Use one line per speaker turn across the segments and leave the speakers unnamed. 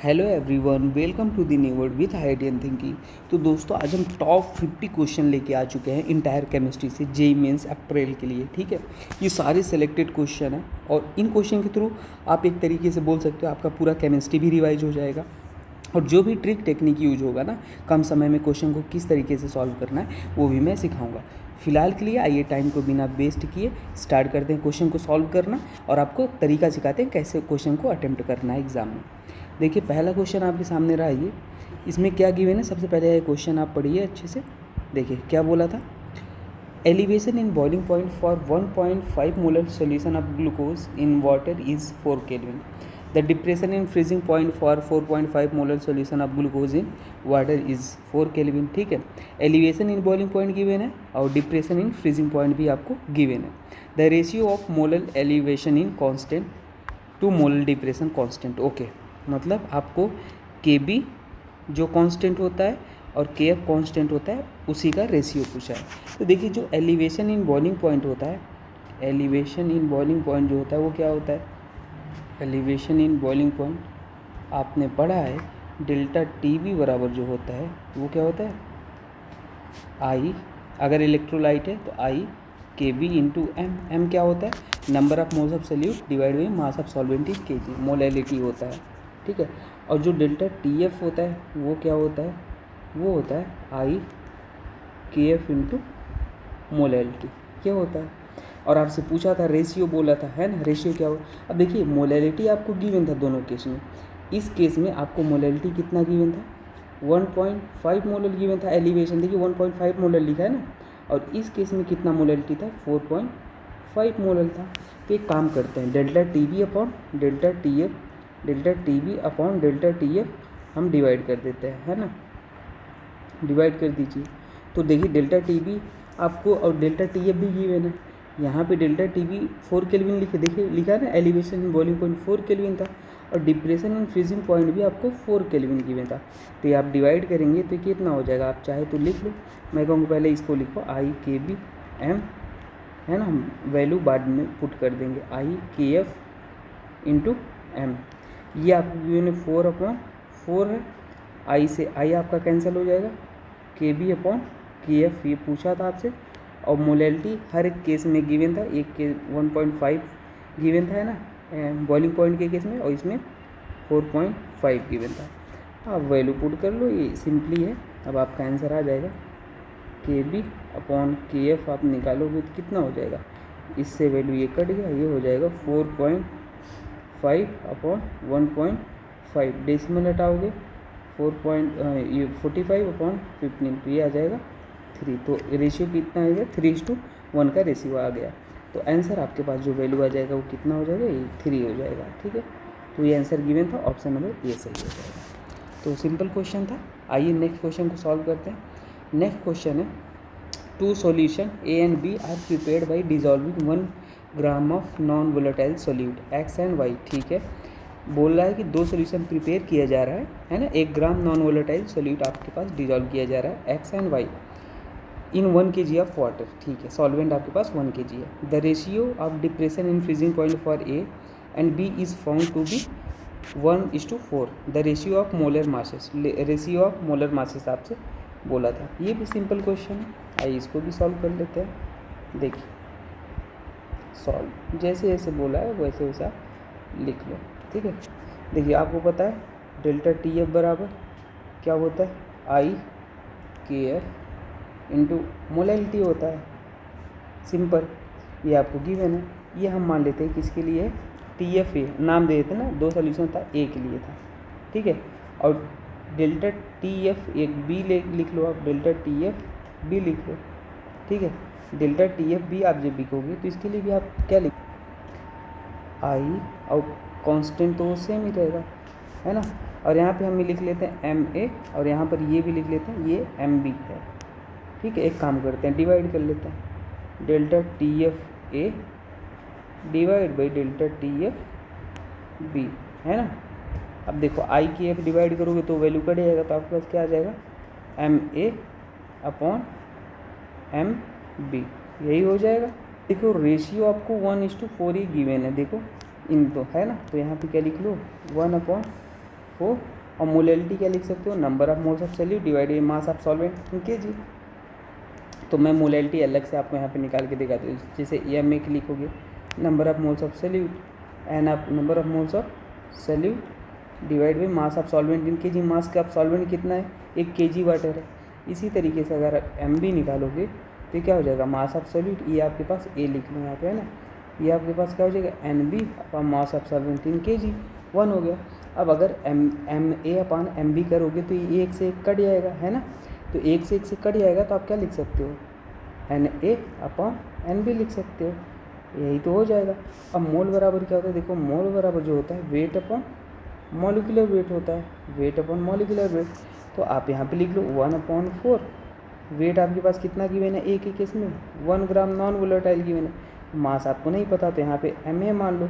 Hello everyone, welcome to the new word with हाइडियन thinking. तो दोस्तों, आज हम टॉप 50 क्वेश्चन लेके आ चुके हैं इंटायर केमिस्ट्री से जेईई मेंस अप्रैल के लिए। ठीक है, ये सारे सिलेक्टेड क्वेश्चन हैं और इन क्वेश्चन के थ्रू आप एक तरीके से बोल सकते हो आपका पूरा केमिस्ट्री भी रिवाइज हो जाएगा और जो भी ट्रिक टेक्निक यूज होगा ना, कम समय में क्वेश्चन को किस तरीके से सॉल्व करना है वो भी मैं सिखाऊंगा। फिलहाल के लिए आइए टाइम को बिना वेस्ट किए स्टार्ट करते हैं क्वेश्चन को सॉल्व करना और आपको तरीका सिखाते हैं कैसे क्वेश्चन को अटेम्प्ट करना है एग्जाम में। देखिए, पहला क्वेश्चन आपके सामने रहा ये, इसमें क्या गिवन है सबसे पहले क्वेश्चन आप पढ़िए अच्छे से। देखिए क्या बोला था, elevation in boiling point for 1.5 molar solution of glucose in water is 4 kelvin. The depression in freezing point for 4.5 molar solution of glucose in water is 4 kelvin. ठीक है, elevation in boiling point given है और depression in freezing point भी आपको given है। The ratio of molar elevation in constant to molar depression constant. Okay, मतलब आपको के बी जो कांस्टेंट होता है और के एफ कांस्टेंट होता है उसी का रेशियो पूछा है। तो देखिए, जो एलिवेशन इन बॉइलिंग पॉइंट होता है, एलिवेशन इन बॉइलिंग पॉइंट जो होता है वो क्या होता है, एलिवेशन इन बॉइलिंग पॉइंट आपने पढ़ा है डेल्टा टी बी बराबर जो होता है वो क्या होता है, आई, अगर इलेक्ट्रोलाइट है तो आई के बी इंटू एम। एम क्या होता है, number of moles of solute divide by mass of solvent इन के जी, मोलैलिटी होता है। ठीक है, और जो डेल्टा टी एफ होता है वो क्या होता है, वो होता है आई के एफ इंटू मोलैलिटी, क्या होता है। और आपसे पूछा था रेशियो बोला था, है ना, रेशियो क्या हो। अब देखिए, मोलैलिटी आपको गिवन था दोनों केस में। इस केस में आपको मोलैलिटी कितना गिवन था, 1.5 मोलर गिवन था। एलिवेशन देखिए 1.5 मोलर लिखा है ना, और इस केस में कितना मोलैलिटी था, 4.5 मोलर था। तो एक काम करते हैं, delta T B upon delta T F, delta T B upon delta T F हम डिवाइड कर देते हैं, है ना, डिवाइड कर दीजिए। तो देखिए डेल्टा टी बी आपको और डेल्टा टी एफ भी गिवन है। यहाँ पे डेल्टा टी बी 4 केल्विन लिखे, देखिए लिखा है ना, elevation in boiling point 4 kelvin था और डिप्रेशन इन फ्रीजिंग पॉइंट भी आपको 4 केल्विन गिवन था। तो ये आप डिवाइड करेंगे तो कितना हो जाएगा, आप चाहे तो लिख लो, मैं कहूँगा पहले इसको लिखो आई के बी एम, है ना, हम वैल्यू बाद में पुट कर देंगे, आई के एफ इंटू एम। ये आपको गिवन है 4/4 है, आई से आई आपका कैंसिल हो जाएगा, के बी अपॉन के एफ ये पूछा था आपसे। और मोलैलिटी हर एक केस में गिवन था, एक के 1.5 गिवन था, है ना, बॉइलिंग पॉइंट के केस में, और इसमें 4.5 गिवन था। आप वैल्यू पुट कर लो, ये सिंपली है। अब आपका आंसर आ जाएगा के बी अपॉन के एफ आप निकालोगे तो कितना हो जाएगा, इससे वैल्यू ये कट गया, ये हो जाएगा 4.5 अपॉन 1.5, डेसिमल हटाओगे 45 अपॉन 15, तो ये आ जाएगा 3। तो रेशियो कितना आएगा, 3:1 का रेशियो आ गया। तो आंसर आपके पास जो वैल्यू आ जाएगा वो कितना हो जाएगा, ये 3 हो जाएगा। ठीक है, तो ये आंसर गिवन था, ऑप्शन नंबर ये सही हो जाएगा। तो सिंपल क्वेश्चन था। आइए नेक्स्ट क्वेश्चन को सॉल्व करते हैं। नेक्स्ट क्वेश्चन है, 2 solution A and B are prepared by dissolving 1 gram of non volatile solute X and Y. ठीक है, बोल रहा है कि 2 सोल्यूशन प्रिपेयर किया जा रहा है ना, 1 ग्राम नॉन वोलेटाइल सोल्यूट आपके पास डिजॉल्व किया जा रहा है X and Y in 1 kg of water. ठीक है, सॉल्वेंट आपके पास 1 kg है। The ratio of depression in freezing point for A and B is found to be 1:4। The ratio of molar masses, ratio of molar masses आपसे बोला था। ये भी सिंपल क्वेश्चन है, आइए इसको भी सॉल्व कर लेते हैं। देखिए सॉल्व जैसे जैसे बोला है वैसे वैसा लिख लो। ठीक है, देखिए आपको पता है डेल्टा टी एफ बराबर क्या होता है, आई के एफ इंटू मोलैलिटी होता है, सिंपल, ये आपको गिवन है। ये हम मान लेते हैं किसके लिए, टी एफ ए नाम दे देते ना, 2 सोल्यूशन था, ए के लिए था। ठीक है, और डेल्टा टी एफ एक बी लिख लो आप, डेल्टा टी एफ बी लिख लो। ठीक है, डेल्टा टी एफ बी आप जब लिखोगे तो इसके लिए भी आप क्या लिख, आई और कांस्टेंट तो सेम ही रहेगा, है ना, और यहाँ पे हम लिख लेते हैं एम ए और यहाँ पर ये भी लिख लेते हैं, ये एम बी है। ठीक है, एक काम करते हैं, डिवाइड कर लेते हैं, delta T F A divide by delta T F B, है ना। अब देखो आई की एफ डिवाइड करोगे तो वैल्यू कट जाएगा, तो आपके पास क्या आ जाएगा, M A upon M B, यही हो जाएगा। देखो रेशियो आपको 1:4 ही गिवन है, देखो इन तो है ना, तो यहाँ पे क्या लिख लो, 1/4 4 और मोलैलिटी क्या लिख सकते हो, number of moles of solute divided by mass of solvent in KG. तो मैं मोलैलिटी अलग से आपको यहाँ पे निकाल के दिखाता हूँ। जैसे एम ए की लिखोगे number of moles of solute N आप number of moles of solute divide by mass of solvent in KG. Mass का सॉल्वेंट कितना है, 1 kg वाटर है। इसी तरीके से अगर आप एम बी निकालोगे तो क्या हो जाएगा, मास ऑफ सॉल्यूट, ये आपके पास ए लिख लो यहाँ पे, है ना, ये आपके पास क्या हो जाएगा N B upon mass of solvent in kg 1 हो गया। अब अगर M A upon M B करोगे तो ये 1 से 1 कट जाएगा, है ना, तो 1 से 1 से कट जाएगा तो आप क्या लिख सकते हो, N A upon N B लिख सकते हो, यही तो हो जाएगा। अब मोल बराबर क्या होता है, देखो मोल बराबर जो होता है वेट अपॉन मॉलिक्यूलर वेट होता है, वेट अपॉन मॉलिक्यूलर वेट। तो आप यहाँ पे लिख लो 1/4। वेट आपके पास कितना गिवन है, एक ही केस में 1 ग्राम नॉन वोलेटाइल गिवन है। मास आपको नहीं पता तो यहाँ पे एम ए मान लो,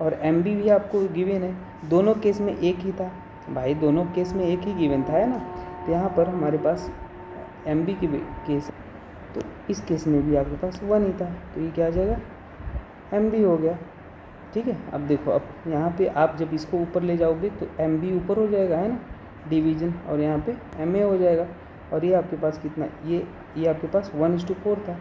और एम बी भी आपको गिवन है, दोनों केस में एक ही था भाई, दोनों केस में एक ही गिवन था, है ना। तो यहाँ पर हमारे पास एम बी की केस, तो इस केस में भी आपके पास 1 ही था, तो ये क्या आ जाएगा, एम बी हो गया। ठीक है, अब देखो, अब यहाँ पे आप जब इसको ऊपर ले जाओगे तो एम बी ऊपर हो जाएगा, है ना, डिवीजन, और यहाँ पे एम ए हो जाएगा। और ये आपके पास कितना, ये आपके पास 1:4 था,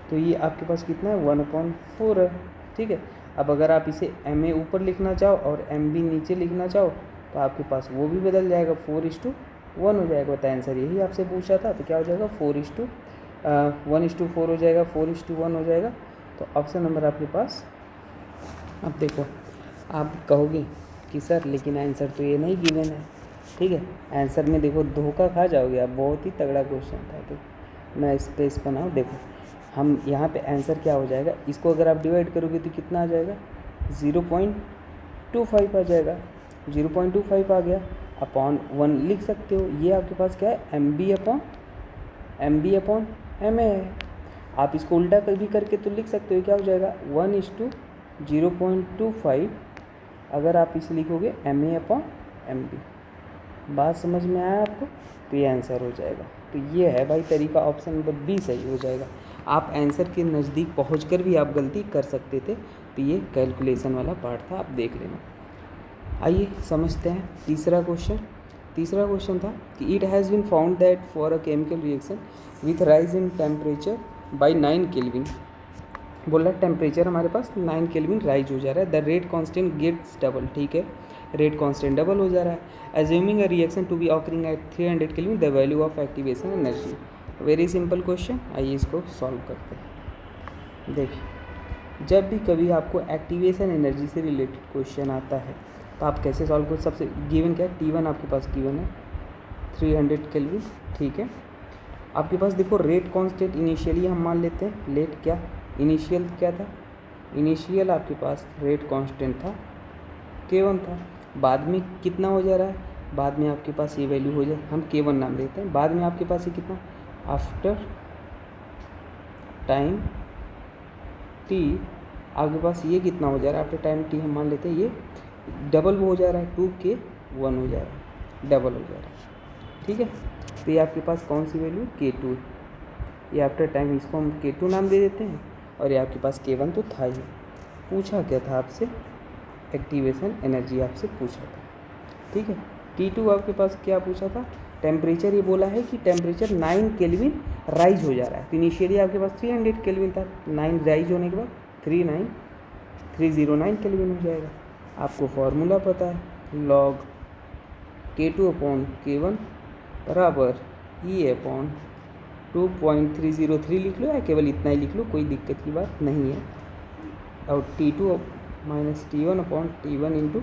तो ये आपके पास कितना है 1/4 है। ठीक है, अब अगर आप इसे एम ए ऊपर लिखना चाहो और एम बी नीचे लिखना चाहो तो आपके पास वो भी बदल जाएगा, 4:1 हो जाएगा। तो आंसर यही आपसे पूछा था, तो क्या हो जाएगा 1:4 हो जाएगा, 4:1 हो जाएगा। तो ऑप्शन नंबर आपके पास, अब देखो आप कहोगे कि सर लेकिन आंसर तो ये नहीं गिवन है। ठीक है, आंसर में देखो धोखा खा जाओगे आप, बहुत ही तगड़ा क्वेश्चन था। तो मैं स्पेस बनाऊँ, देखो हम यहाँ पे आंसर क्या हो जाएगा, इसको अगर आप डिवाइड करोगे तो कितना आ जाएगा, 0.25 आ जाएगा, 0.25 आ गया, अपॉन 1 लिख सकते हो। ये आपके पास क्या है, M B upon M A है। आप इसको उल्टा भी करके तो लिख सकते हो, क्या हो जाएगा 1:0.25, अगर आप इसे लिखोगे M A upon M B. बात समझ में आया आपको, तो ये आंसर हो जाएगा। तो ये है भाई तरीका, ऑप्शन नंबर बी सही हो जाएगा। आप आंसर के नज़दीक पहुंचकर भी आप गलती कर सकते थे, तो ये कैलकुलेशन वाला पार्ट था, आप देख लेना। आइए समझते हैं तीसरा क्वेश्चन। तीसरा क्वेश्चन था कि it has been found that for a chemical reaction with rise in temperature by 9 kelvin, बोला टेम्परेचर हमारे पास 9 केल्विन राइज हो जा रहा है, the rate constant gets double. ठीक है, रेट कांस्टेंट डबल हो जा रहा है, assuming a reaction to be occurring at 300 kelvin, the value of activation energy. Very simple question, आइए इसको सॉल्व करते हैं। देखिए, जब भी कभी आपको एक्टिवेशन एनर्जी से रिलेटेड क्वेश्चन आता है तो आप कैसे सॉल्व करो। सबसे गिवन क्या है, T1 आपके पास गिवन है 300 केल्विन। ठीक है, आपके पास देखो रेट कांस्टेंट इनिशियली हम मान लेते हैं, लेट क्या इनिशियल क्या था, इनिशियल आपके पास रेट कांस्टेंट था K1 था, बाद में कितना हो जा रहा है, बाद में आपके पास ये वैल्यू हो जाए, हम K1 नाम देते हैं, बाद में आपके पास ये कितना, आफ्टर टाइम T आपके पास ये कितना हो जा रहा है, आफ्टर टाइम T हम मान लेते हैं ये डबल हो जा रहा है, 2K1 हो जा रहा है, डबल हो जा रहा है। ठीक है, तो ये आपके पास कौन सी वैल्यू, K2, ये आफ्टर टाइम इसको हम K2 नाम दे देते हैं, और ये आपके पास K1 तो था ही। पूछा क्या था आपसे, एक्टिवेशन एनर्जी आपसे पूछा था। ठीक है, T2 आपके पास क्या पूछा था, टेम्परेचर, ये बोला है कि टेम्परेचर 9 केल्विन राइज हो जा रहा है। तो इनिशियली आपके पास 300 केल्विन था, 9 राइज होने के बाद 309 केल्विन हो जाएगा। आपको फॉर्मूला पता है, लॉग K2 अपॉन K1 बराबर E अपॉन 2.303 लिख लो, या केवल इतना ही लिख लो, कोई दिक्कत की बात नहीं है। और T2 minus T1 upon T1 into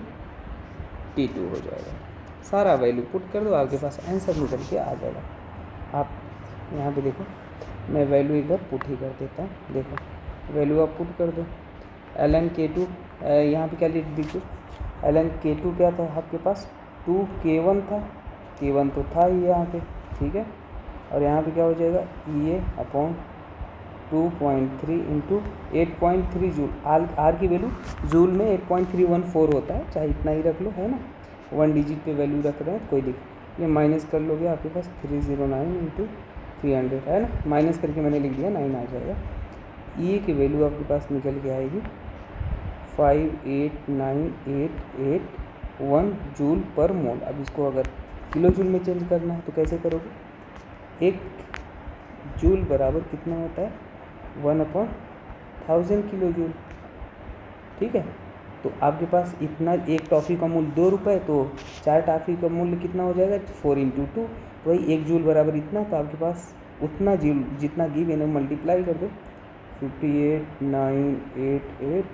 T2 हो जाएगा। सारा वैल्यू पुट कर दो, आपके पास आंसर निकल के आ जाएगा। आप यहाँ पे देखो, मैं वैल्यू एक बार पुट ही कर देता हूँ। देखो वैल्यू आप पुट कर दो, ln K2 यहाँ पे क्या लिख दीजिए, ln K2 क्या था आपके पास, 2K1 था, K1 तो था ही यहाँ पे। ठीक है, और यहाँ पे क्या हो जाएगा, EA upon 2.3 into 8.3 joule. R की वैल्यू जूल में 8.314 होता है, चाहे इतना ही रख लो, है ना, 1 डिजिट पे वैल्यू रख रहे हैं, कोई दिक्कत, ये माइनस कर लोगे आपके पास 309 इंटू 300 है ना, माइनस करके मैंने लिख दिया 9 आ जाएगा। ई की वैल्यू आपके पास निकल के आएगी 58988 1 जूल पर मोल। अब इसको अगर किलो जूल में चेंज करना है तो कैसे करोगे, 1 जूल बराबर कितना होता है 1/1000 किलो जूल, ठीक है। तो आपके पास इतना, एक टॉफ़ी का मूल्य 2 रुपये, तो 4 टॉफ़ी का मूल्य कितना हो जाएगा 4 × 2, वही 1 जूल बराबर इतना। तो आपके पास उतना जूल जितना गिवन है मल्टीप्लाई कर दो, 58,988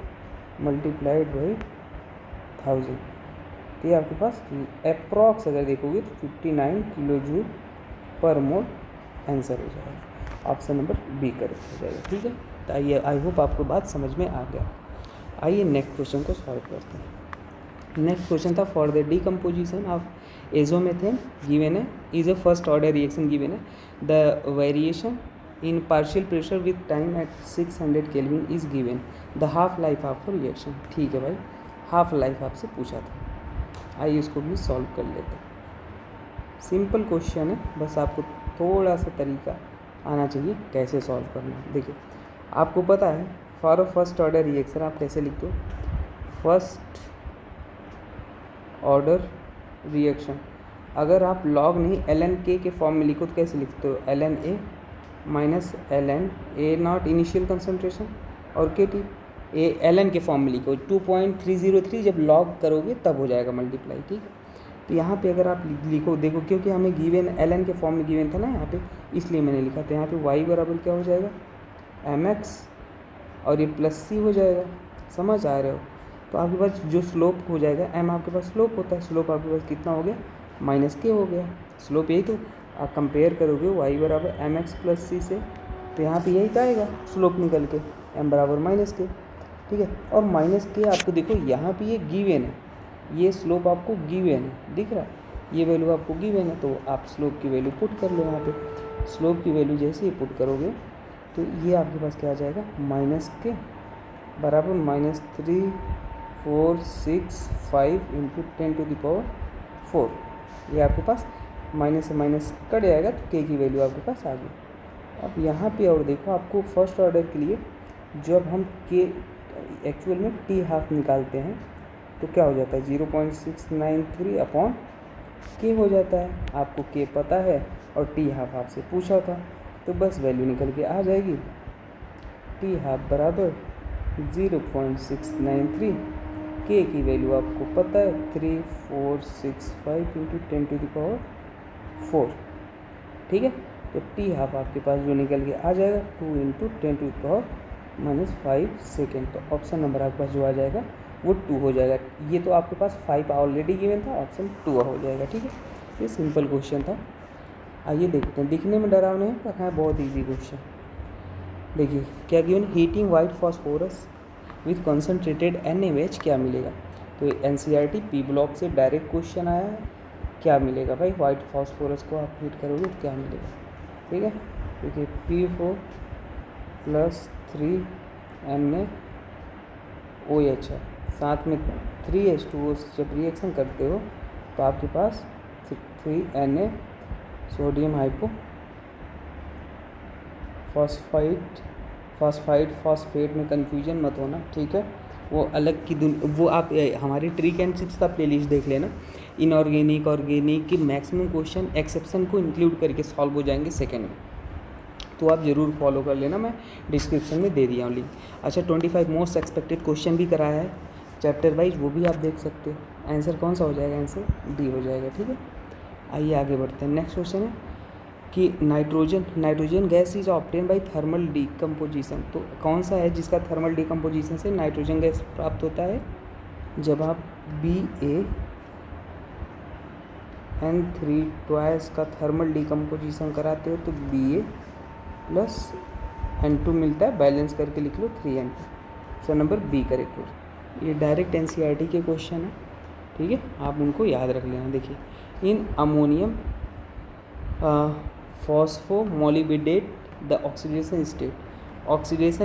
मल्टीप्लाइड बाई 1000, तो ये आपके पास अप्रॉक्स अगर देखोगे तो 59 किलो जूल पर मोल आंसर हो जाएगा। ऑप्शन नंबर बी करेक्ट हो जाएगा, ठीक है। तो आइए, आई होप आपको बात समझ में आ गया। आइए नेक्स्ट क्वेश्चन को सॉल्व करते हैं। नेक्स्ट क्वेश्चन था, for the decomposition of azomethane given है is a first order reaction given है, the variation in partial pressure with time at 600 kelvin is given, the half life of reaction. ठीक है भाई, half life आपसे पूछा था। आइए इसको भी सॉल्व कर लेते हैं। सिंपल क्वेश्चन है, बस आपको थोड़ा सा तरीका आना चाहिए कैसे सॉल्व करना है। देखिए, आपको पता है for a first order reaction आप कैसे लिखते हो, फर्स्ट ऑर्डर रिएक्शन अगर आप लॉग नहीं ln k के फॉर्म में लिखो तो कैसे लिखते हो, ln a minus ln a not initial concentration और kt ए ln के फॉर्म में लिखो, 2.303 जब लॉग करोगे तब हो जाएगा मल्टीप्लाई, ठीक है। तो यहाँ पे अगर आप लिखो, देखो क्योंकि हमें गिवन ln के फॉर्म में गिवन था ना यहाँ पे, इसलिए मैंने लिखा। तो यहाँ पे y बराबर क्या हो जाएगा mx और ये प्लस c हो जाएगा, समझ आ रहे हो। तो आपके पास जो स्लोप हो जाएगा, m आपके पास स्लोप होता है, स्लोप आपके पास कितना हो गया -k हो गया, स्लोप यही। तो आप कंपेयर करोगे y बराबर mx प्लस c से, तो यहाँ पे यही तो आएगा स्लोप निकल के, m बराबर -k, ठीक है। और -k आपको देखो यहाँ पे ये गिवन है, ये स्लोप आपको गिवन है, दिख रहा है, ये वैल्यू आपको गिवन है। तो आप स्लोप की वैल्यू पुट कर लो यहाँ पे। स्लोप की वैल्यू जैसे ही पुट करोगे तो ये आपके पास क्या आ जाएगा -k बराबर -3465 × 10⁴। ये आपके पास माइनस से माइनस कट जाएगा तो k की वैल्यू आपके पास आ गई। अब यहाँ पे और देखो, आपको फर्स्ट ऑर्डर के लिए जब हम k एक्चुअल में t हाफ निकालते हैं तो क्या हो जाता है 0.693/k हो जाता है। आपको k पता है और t हाफ आपसे पूछा था, तो बस वैल्यू निकल के आ जाएगी, t हाफ बराबर 0.693, k की वैल्यू आपको पता है 3465 × 10⁴, ठीक है। तो t हाफ आपके पास जो निकल के आ जाएगा 2 × 10⁻5 सेकेंड। तो ऑप्शन नंबर आपके पास जो आ जाएगा वो 2 हो जाएगा। ये तो आपके पास 5 ऑलरेडी गिवन था, ऑप्शन 2 हो जाएगा, ठीक है। ये सिंपल क्वेश्चन था। आइए देखते हैं, दिखने में डरावना है पर है बहुत इजी क्वेश्चन। देखिए क्या given, heating white phosphorus with concentrated NaOH क्या मिलेगा। तो NCERT पी ब्लॉक से डायरेक्ट क्वेश्चन आया है, क्या मिलेगा भाई, वाइट फॉस्फोरस को आप हीट करोगे तो क्या मिलेगा, ठीक है। देखिए P4 + 3NaOH है, साथ में 3H2O जब रिएक्शन करते हो तो आपके पास 3Na सोडियम फॉस्फेट में कन्फ्यूजन मत होना, ठीक है। वो अलग की वो आप हमारी ट्रिक एंड ट्रिक्स का प्लेलिस्ट देख लेना, इनऑर्गेनिक ऑर्गेनिक की मैक्सिमम क्वेश्चन एक्सेप्शन को इंक्लूड करके सॉल्व हो जाएंगे सेकेंड में, तो आप ज़रूर फॉलो कर लेना, मैं डिस्क्रिप्शन में दे दिया हूँ लिंक। अच्छा 25 मोस्ट एक्सपेक्टेड क्वेश्चन भी कराया है चैप्टर वाइज, वो भी आप देख सकते हो। आंसर कौन सा हो जाएगा, आंसर डी हो जाएगा, ठीक है। आइए आगे बढ़ते हैं। नेक्स्ट क्वेश्चन है कि nitrogen gas is obtain by thermal decomposition. तो कौन सा है जिसका थर्मल डिकम्पोजिशन से नाइट्रोजन गैस प्राप्त होता है, जब आप BaN3 ट्वाइस का थर्मल डिकम्पोजिशन कराते हो तो Ba + N2 मिलता है, बैलेंस करके लिख लो 3N2। Option number B correct हो। ये डायरेक्ट NCERT के क्वेश्चन है, ठीक है, आप उनको याद रख लेना। देखिए in ammonium phosphomolybdate the oxidation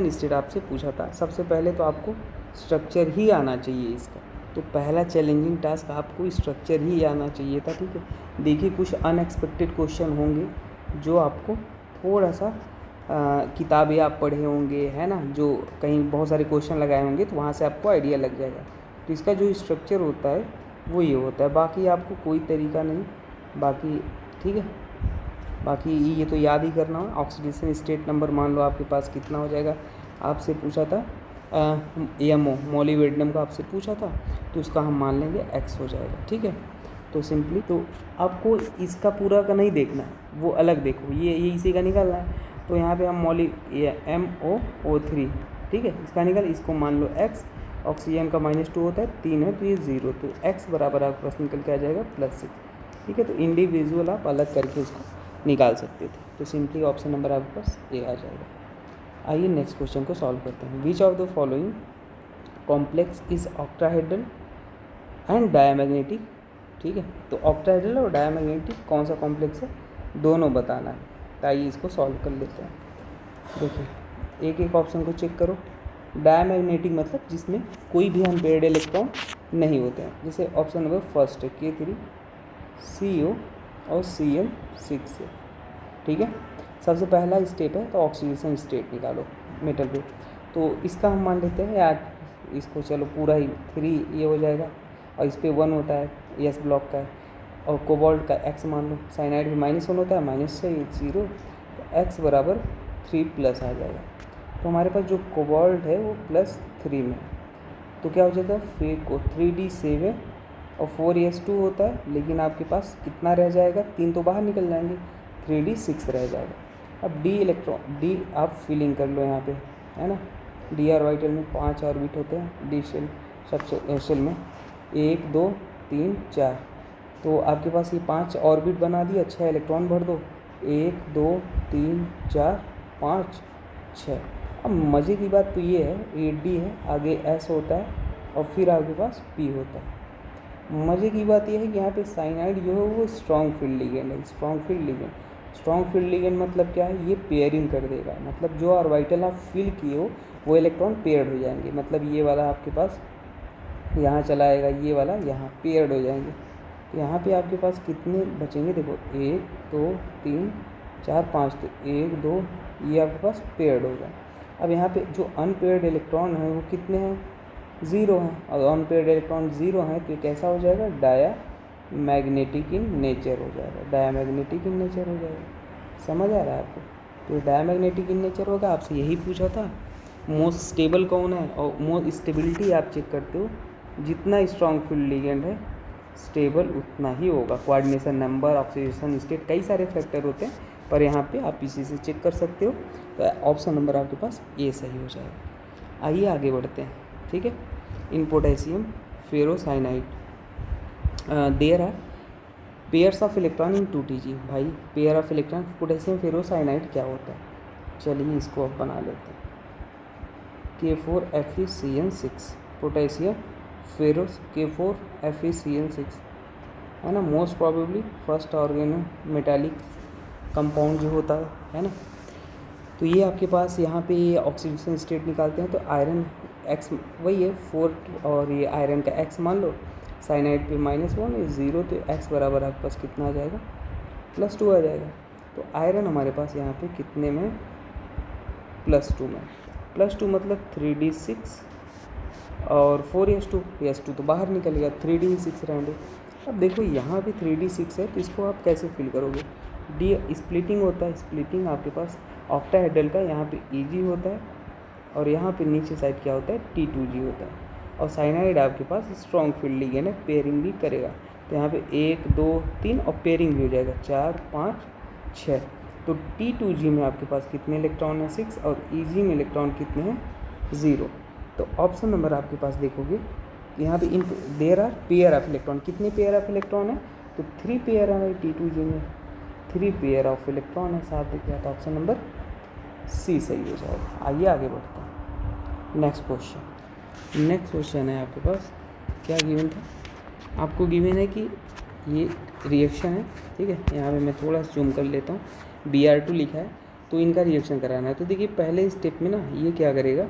state आपसे पूछा था। सबसे पहले तो आपको स्ट्रक्चर ही आना चाहिए इसका, तो पहला चैलेंजिंग टास्क आपको स्ट्रक्चर ही आना चाहिए था, ठीक है। देखिए कुछ अनएक्सपेक्टेड क्वेश्चन होंगे जो आपको थोड़ा सा किताबें आप पढ़े होंगे, है ना, जो कहीं बहुत सारे क्वेश्चन लगाए होंगे तो वहाँ से आपको आइडिया लग जाएगा। तो इसका जो स्ट्रक्चर होता है वो ये होता है। बाकी आपको कोई तरीका नहीं, बाकी ठीक है। बाकी ये तो याद ही करना है। ऑक्सीडेशन स्टेट नंबर मान लो आपके पास कितना हो जाएगा, आपसे पूछा था एमओ मोलिब्डेनम का आपसे पूछा था, तो उसका हम मान लेंगे एक्स हो जाएगा, ठीक है। तो सिंपली तो आपको इसका पूरा का नहीं देखना है, वो अलग देखो, ये इसी का निकालना है। तो यहाँ पे हम MOO3 ठीक है, इसका निकाल, इसको मान लो x, ऑक्सीजन का -2 होता है, 3 है तो ये 0, तो x बराबर आपके पास निकल के आ जाएगा +6, ठीक है। तो इंडिविजुअल आप अलग करके इसको निकाल सकते थे। तो सिंपली ऑप्शन नंबर आपके पास ए आ जाएगा। आइए नेक्स्ट क्वेश्चन को सॉल्व करते हैं। Which of the following complex is octahedral and diamagnetic, ठीक है। तो ऑक्टाहेड्रल और डायमैग्नेटिक कौन सा कॉम्प्लेक्स है, दोनों बताना है। तो आइए इसको सॉल्व कर लेते हैं। देखिए एक एक ऑप्शन को चेक करो। डायमैग्नेटिक मतलब जिसमें कोई भी अनपेयर्ड इलेक्ट्रॉन नहीं होते हैं, जैसे ऑप्शन नंबर फर्स्ट है K3 CO और Cl6 है, ठीक है। सबसे पहला स्टेप है तो ऑक्सीडेशन स्टेट निकालो मेटल पे, तो इसका हम मान लेते हैं यार, इसको चलो पूरा ही 3 ये हो जाएगा, और इस पर 1 होता है, एस ब्लॉक का है, और कोबाल्ट का x मान लो, साइनाइड में -1 होता है, -0, तो x बराबर 3+ आ जाएगा। तो हमारे पास जो कोबाल्ट है वो +3 में, तो क्या हो जाता है, फिर को 3D7 और 4s2 होता है, लेकिन आपके पास कितना रह जाएगा, 3 तो बाहर निकल जाएंगे, 3D6 रह जाएगा। अब डी इलेक्ट्रॉन, डी आप फिलिंग कर लो यहाँ पे, है ना। डी ऑर्बिटल में 5 ऑर्बिट होते हैं, डी शेल में 1 2 3 4, तो आपके पास ये 5 ऑर्बिट बना दिया, 6 इलेक्ट्रॉन भर दो, 1 2 3 4 5 6। अब मज़े की बात तो ये है, 8D है, आगे S होता है और फिर आपके पास P होता है। मज़े की बात यह है कि यहाँ पे साइनाइड जो है वो स्ट्रॉन्ग फील्ड लिगेंड है। स्ट्रॉन्ग फील्ड लिगेंड मतलब क्या है, ये पेयरिंग कर देगा, मतलब जो ऑर्बिटल आप फिल किए हो वो इलेक्ट्रॉन पेयर्ड हो जाएंगे। मतलब ये वाला आपके पास यहाँ चला आएगा, ये वाला यहाँ पेयर्ड हो जाएंगे। तो यहाँ पे आपके पास कितने बचेंगे, देखो 1 2 3 4 5, तो 1 2 ये आपके पास पेयर्ड होगा। अब यहाँ पे जो अनपेयर्ड इलेक्ट्रॉन है वो कितने हैं, 0 हैं, और अनपेयर्ड इलेक्ट्रॉन 0 हैं, तो ये कैसा हो जाएगा, डायमैग्नेटिक इन नेचर हो जाएगा, डायमैग्नेटिक इन नेचर हो जाएगा। समझ आ रहा है आपको, तो डायमैग्नेटिक इन नेचर होगा। आपसे यही पूछा था मोस्ट स्टेबल कौन है, और मोस्ट स्टेबिलिटी आप चेक करते हो, जितना स्ट्रॉन्ग फील्ड लिगेंड है स्टेबल उतना ही होगा। कोऑर्डिनेशन नंबर, ऑक्सीडेशन स्टेट, कई सारे फैक्टर होते हैं, पर यहाँ पे आप इसी से चेक कर सकते हो। तो ऑप्शन नंबर आपके पास ए सही हो जाएगा। आइए आगे बढ़ते हैं, ठीक है। In potassium ferrocyanide there are pairs of electron in 2Tg। भाई pair of electron potassium ferrocyanide क्या होता है, चलिए इसको अब बना लेते हैं। K4FeCN6 पोटेशियम फेरोस K4FeCN6 है ना, most probably first organo metallic compound जो होता है ना। तो ये आपके पास यहाँ पे ये ऑक्सीडेशन स्टेट निकालते हैं, तो आयरन x वही है 4, और ये आयरन का x मान लो, साइनाइड पे -1 है 0, तो x बराबर आपके पास कितना आ जाएगा, +2 आ जाएगा। तो आयरन हमारे पास यहाँ पे कितने में, +2 में, +2 मतलब 3D6 और 4s2 तो बाहर निकल गया, 3D6 रहेंगे। अब देखो यहाँ पे 3D6 है, तो इसको आप कैसे फिल करोगे, डी स्प्लिटिंग होता है, स्प्लिटिंग आपके पास ऑक्टाहेड्रल का यहाँ पे Eg होता है, और यहाँ पे नीचे साइड क्या होता है, T2G होता है। और साइनाइड आपके पास स्ट्रॉन्ग फील्ड लिगेंड है, पेयरिंग भी करेगा, तो यहाँ पे 1 2 3 और पेयरिंग भी हो जाएगा 4 5 6। तो T2G में आपके पास कितने इलेक्ट्रॉन हैं, 6, और Eg में इलेक्ट्रॉन कितने हैं, 0। तो ऑप्शन नंबर आपके पास देखोगे यहाँ पे in there are pair of electron, कितने पेयर ऑफ इलेक्ट्रॉन है, तो 3 पेयर है भाई, T2G में 3 पेयर ऑफ इलेक्ट्रॉन है, साथ दिख रहा था, ऑप्शन नंबर सी सही हो जाएगा। आइए आगे बढ़ते हैं। नेक्स्ट क्वेश्चन है आपके पास, क्या गिवन था, आपको गिवन है कि ये रिएक्शन है, ठीक है। यहाँ पे मैं थोड़ा जूम कर लेता हूँ, Br2 लिखा है, तो इनका रिएक्शन कराना है। तो देखिए पहले स्टेप में ना ये क्या करेगा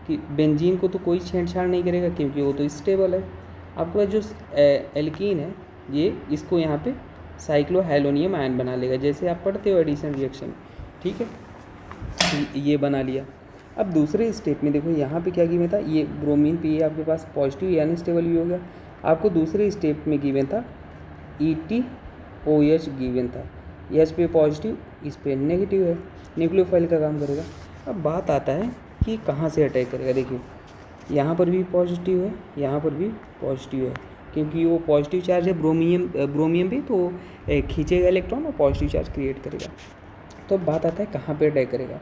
कि बेंजीन को तो कोई छेड़छाड़ नहीं करेगा, क्योंकि वो तो स्टेबल है। आपके पास जो एल्कीन है, ये इसको यहाँ पे साइक्लोहेलोनियम आयन बना लेगा, जैसे आप पढ़ते हो एडिशन रिएक्शन, ठीक है, ये बना लिया। अब दूसरे स्टेप में देखो यहाँ पे क्या गिवन था, ये ब्रोमीन पे ये आपके पास पॉजिटिव यानी स्टेबल भी हो गया, आपको दूसरे स्टेप में गिवन था ETOH गिवन था, एच पे पॉजिटिव, इस पे नेगेटिव है, न्यूक्लियोफाइल का काम करेगा। अब बात आता है कि कहाँ से अटैक करेगा। देखिए यहाँ पर भी पॉजिटिव है, यहाँ पर भी पॉजिटिव है, क्योंकि वो पॉजिटिव चार्ज है ब्रोमियम भी, तो खींचेगा इलेक्ट्रॉन और पॉजिटिव चार्ज क्रिएट करेगा। तो अब बात आता है कहाँ पे अटैक करेगा।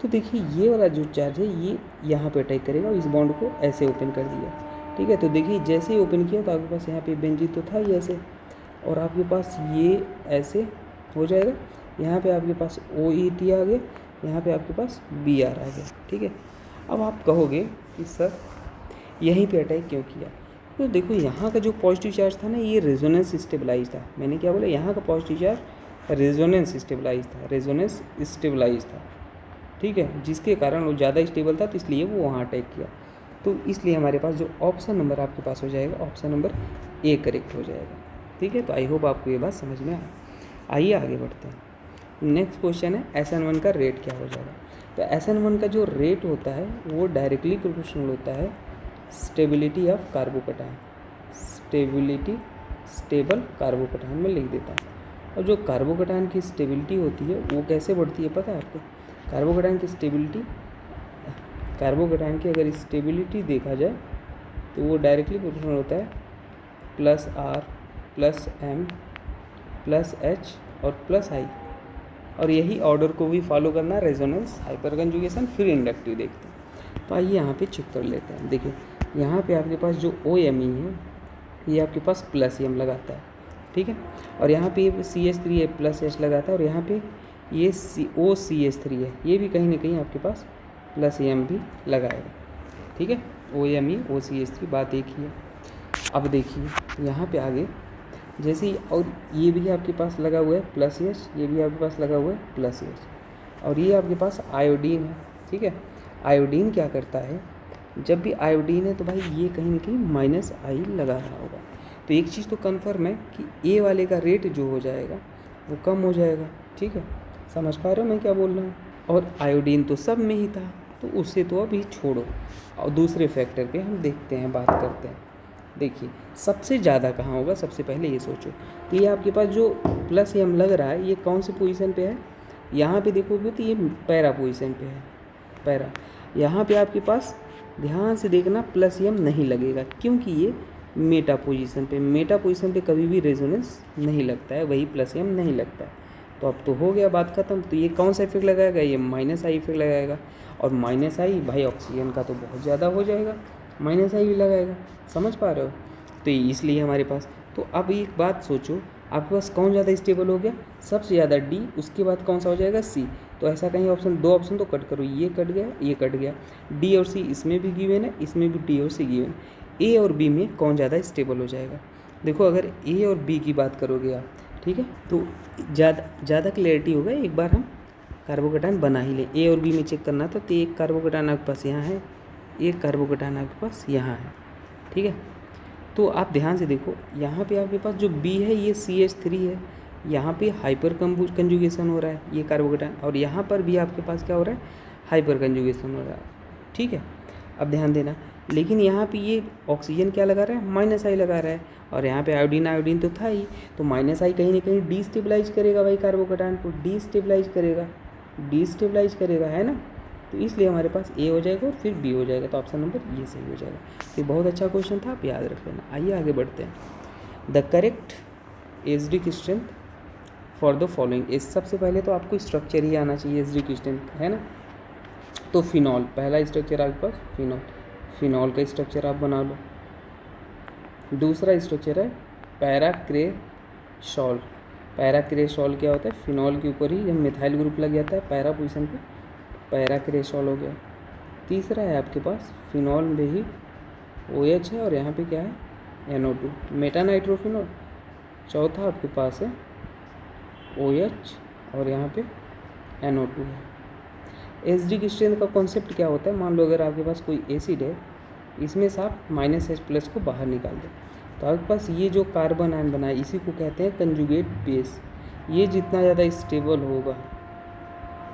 तो देखिए ये वाला जो चार्ज है ये यहाँ पे अटैक करेगा, इस बॉन्ड को ऐसे ओपन कर दिया, ठीक है। तो देखिए जैसे ही ओपन किया तो आपके पास यहाँ पे बेंजीन तो था ही ऐसे, और आपके पास ये ऐसे हो जाएगा, यहाँ पे आपके पास OET आ गया, यहाँ पे आपके पास BR आ गया, ठीक है। अब आप कहोगे कि सर यहीं पे अटैक क्यों किया। तो देखो यहाँ का जो पॉजिटिव चार्ज था ना ये रेजोनेंस स्टेबलाइज था। मैंने क्या बोला, यहाँ का पॉजिटिव चार्ज रेजोनेंस स्टेबलाइज था, ठीक है, जिसके कारण वो ज़्यादा स्टेबल था, तो इसलिए वो वहाँ अटैक किया। तो इसलिए हमारे पास जो ऑप्शन नंबर आपके पास हो जाएगा, ऑप्शन नंबर A करेक्ट हो जाएगा, ठीक है। तो आई होप आपको ये बात समझ में आए। आइए आगे बढ़ते हैं। नेक्स्ट क्वेश्चन है SN1 का रेट क्या हो जाएगा। तो SN1 का जो रेट होता है वो डायरेक्टली प्रोपोर्शनल होता है stability of carbocation, stable carbocation में लिख देता हूँ। और जो कार्बोकटायन की स्टेबिलिटी होती है वो कैसे बढ़ती है पता है आपको। कार्बोकटायन की अगर स्टेबिलिटी देखा जाए तो वो डायरेक्टली प्रोपोर्शनल होता है +R +M +H और +I, और यही ऑर्डर को भी फॉलो करना, रेजोनेंस, हाइपर कंजुगेशन, फिर इंडक्टिव देखते हैं। तो आइए यहाँ पे चेक कर लेते हैं। देखिए यहाँ पे आपके पास जो OMe है ये आपके पास +M लगाता है, ठीक है, और यहाँ पे CH3 है +H लगाता है, और यहाँ पे ये OCH3 है, ये भी कहीं ना कहीं आपके पास +M भी लगाएगा, ठीक है। OMe OCH3 बात एक ही है। अब देखिए यहाँ पे आगे जैसे ही, और ये भी आपके पास लगा हुआ है +H, ये भी आपके पास लगा हुआ है +H, और ये आपके पास आयोडीन है, ठीक है। आयोडीन क्या करता है, जब भी आयोडीन है तो भाई ये कहीं ना कहीं -I लगा रहा होगा। तो एक चीज़ तो कन्फर्म है कि A वाले का रेट जो हो जाएगा वो कम हो जाएगा, ठीक है। समझ पा रहे हो मैं क्या बोल रहा हूँ। और आयोडीन तो सब में ही था, तो उससे तो अभी छोड़ो, और दूसरे फैक्टर पे हम देखते हैं, बात करते हैं। देखिए सबसे ज़्यादा कहाँ होगा, सबसे पहले ये सोचो। तो ये आपके पास जो +M लग रहा है ये कौन सी पोजीशन पे है, यहाँ पे देखोगे तो ये पैरा पोजीशन पे है, पैरा। यहाँ पे आपके पास ध्यान से देखना +M नहीं लगेगा, क्योंकि ये मेटा पोजीशन पे कभी भी रेजोनेंस नहीं लगता है, वही +M नहीं लगता है। तो अब तो हो गया, बात खत्म। तो ये कौन सा इफेक्ट लगाएगा, ये -I इफेक्ट लगाएगा, और -I भाई ऑक्सीजन का तो बहुत ज़्यादा हो जाएगा, -I भी लगाएगा, समझ पा रहे हो। तो इसलिए हमारे पास, तो अब एक बात सोचो, आपके पास कौन ज़्यादा स्टेबल हो गया, सबसे ज़्यादा D, उसके बाद कौन सा हो जाएगा C। तो ऐसा कहीं दो ऑप्शन तो कट करो, ये कट गया, ये कट गया, D और C इसमें भी गिवन है, इसमें भी D और C गिवन। A और B में कौन ज़्यादा स्टेबल हो जाएगा। देखो अगर A और B की बात करोगे आप, ठीक है, तो ज़्यादा क्लैरिटी होगा। एक बार हम कार्बोकटायन बना ही लें, A और B में चेक करना था। तो एक कार्बोकटायन आपके पास यहाँ है, एक कार्बोकटायन आपके पास यहाँ है, ठीक है। तो आप ध्यान से देखो, यहाँ पे आपके पास जो B है ये CH3 है, यहाँ पे हाइपर कंजुगेशन हो रहा है ये कार्बोकटायन, और यहाँ पर भी आपके पास क्या हो रहा है, हाइपर कंजुगेशन हो रहा है, ठीक है। अब ध्यान देना, लेकिन यहाँ पे ये ऑक्सीजन क्या लगा रहा है, -I लगा रहा है, और यहाँ पे आयोडीन तो था ही, तो -I कहीं ना कहीं डिस्टेबलाइज करेगा भाई, कार्बोकटायन को डिस्टेबलाइज करेगा, है ना। तो इसलिए हमारे पास A हो जाएगा और फिर B हो जाएगा, तो ऑप्शन नंबर ये सही हो जाएगा। तो बहुत अच्छा क्वेश्चन था, आप याद रख लेना। आइए आगे बढ़ते हैं। The correct acidic strength for the following is, सबसे पहले तो आपको स्ट्रक्चर ही आना चाहिए एसिडिक स्ट्रेंथ, है ना। तो फिनॉल, पहला स्ट्रक्चर आपके पास फिनॉल का स्ट्रक्चर आप बना लो। दूसरा स्ट्रक्चर है पैराक्रेसॉल। पैराक्रेसॉल क्या होता है, फिनॉल के ऊपर ही जब मिथाइल ग्रुप लग जाता है पैरा पोजीशन पे, पैराक्रेसॉल हो गया। तीसरा है आपके पास फिनॉल में ही OH है, और यहाँ पे क्या है, NO2, मेटानाइट्रोफिनॉल। चौथा आपके पास है OH, और यहाँ पे NO2 है। एसिडिक स्ट्रेंथ का कॉन्सेप्ट क्या होता है, मान लो अगर आपके पास कोई एसिड है, इसमें से आप -H+ को बाहर निकाल दें, तो आपके पास ये जो कार्बन आयन बना है इसी को कहते हैं कंजुगेट बेस। ये जितना ज़्यादा स्टेबल होगा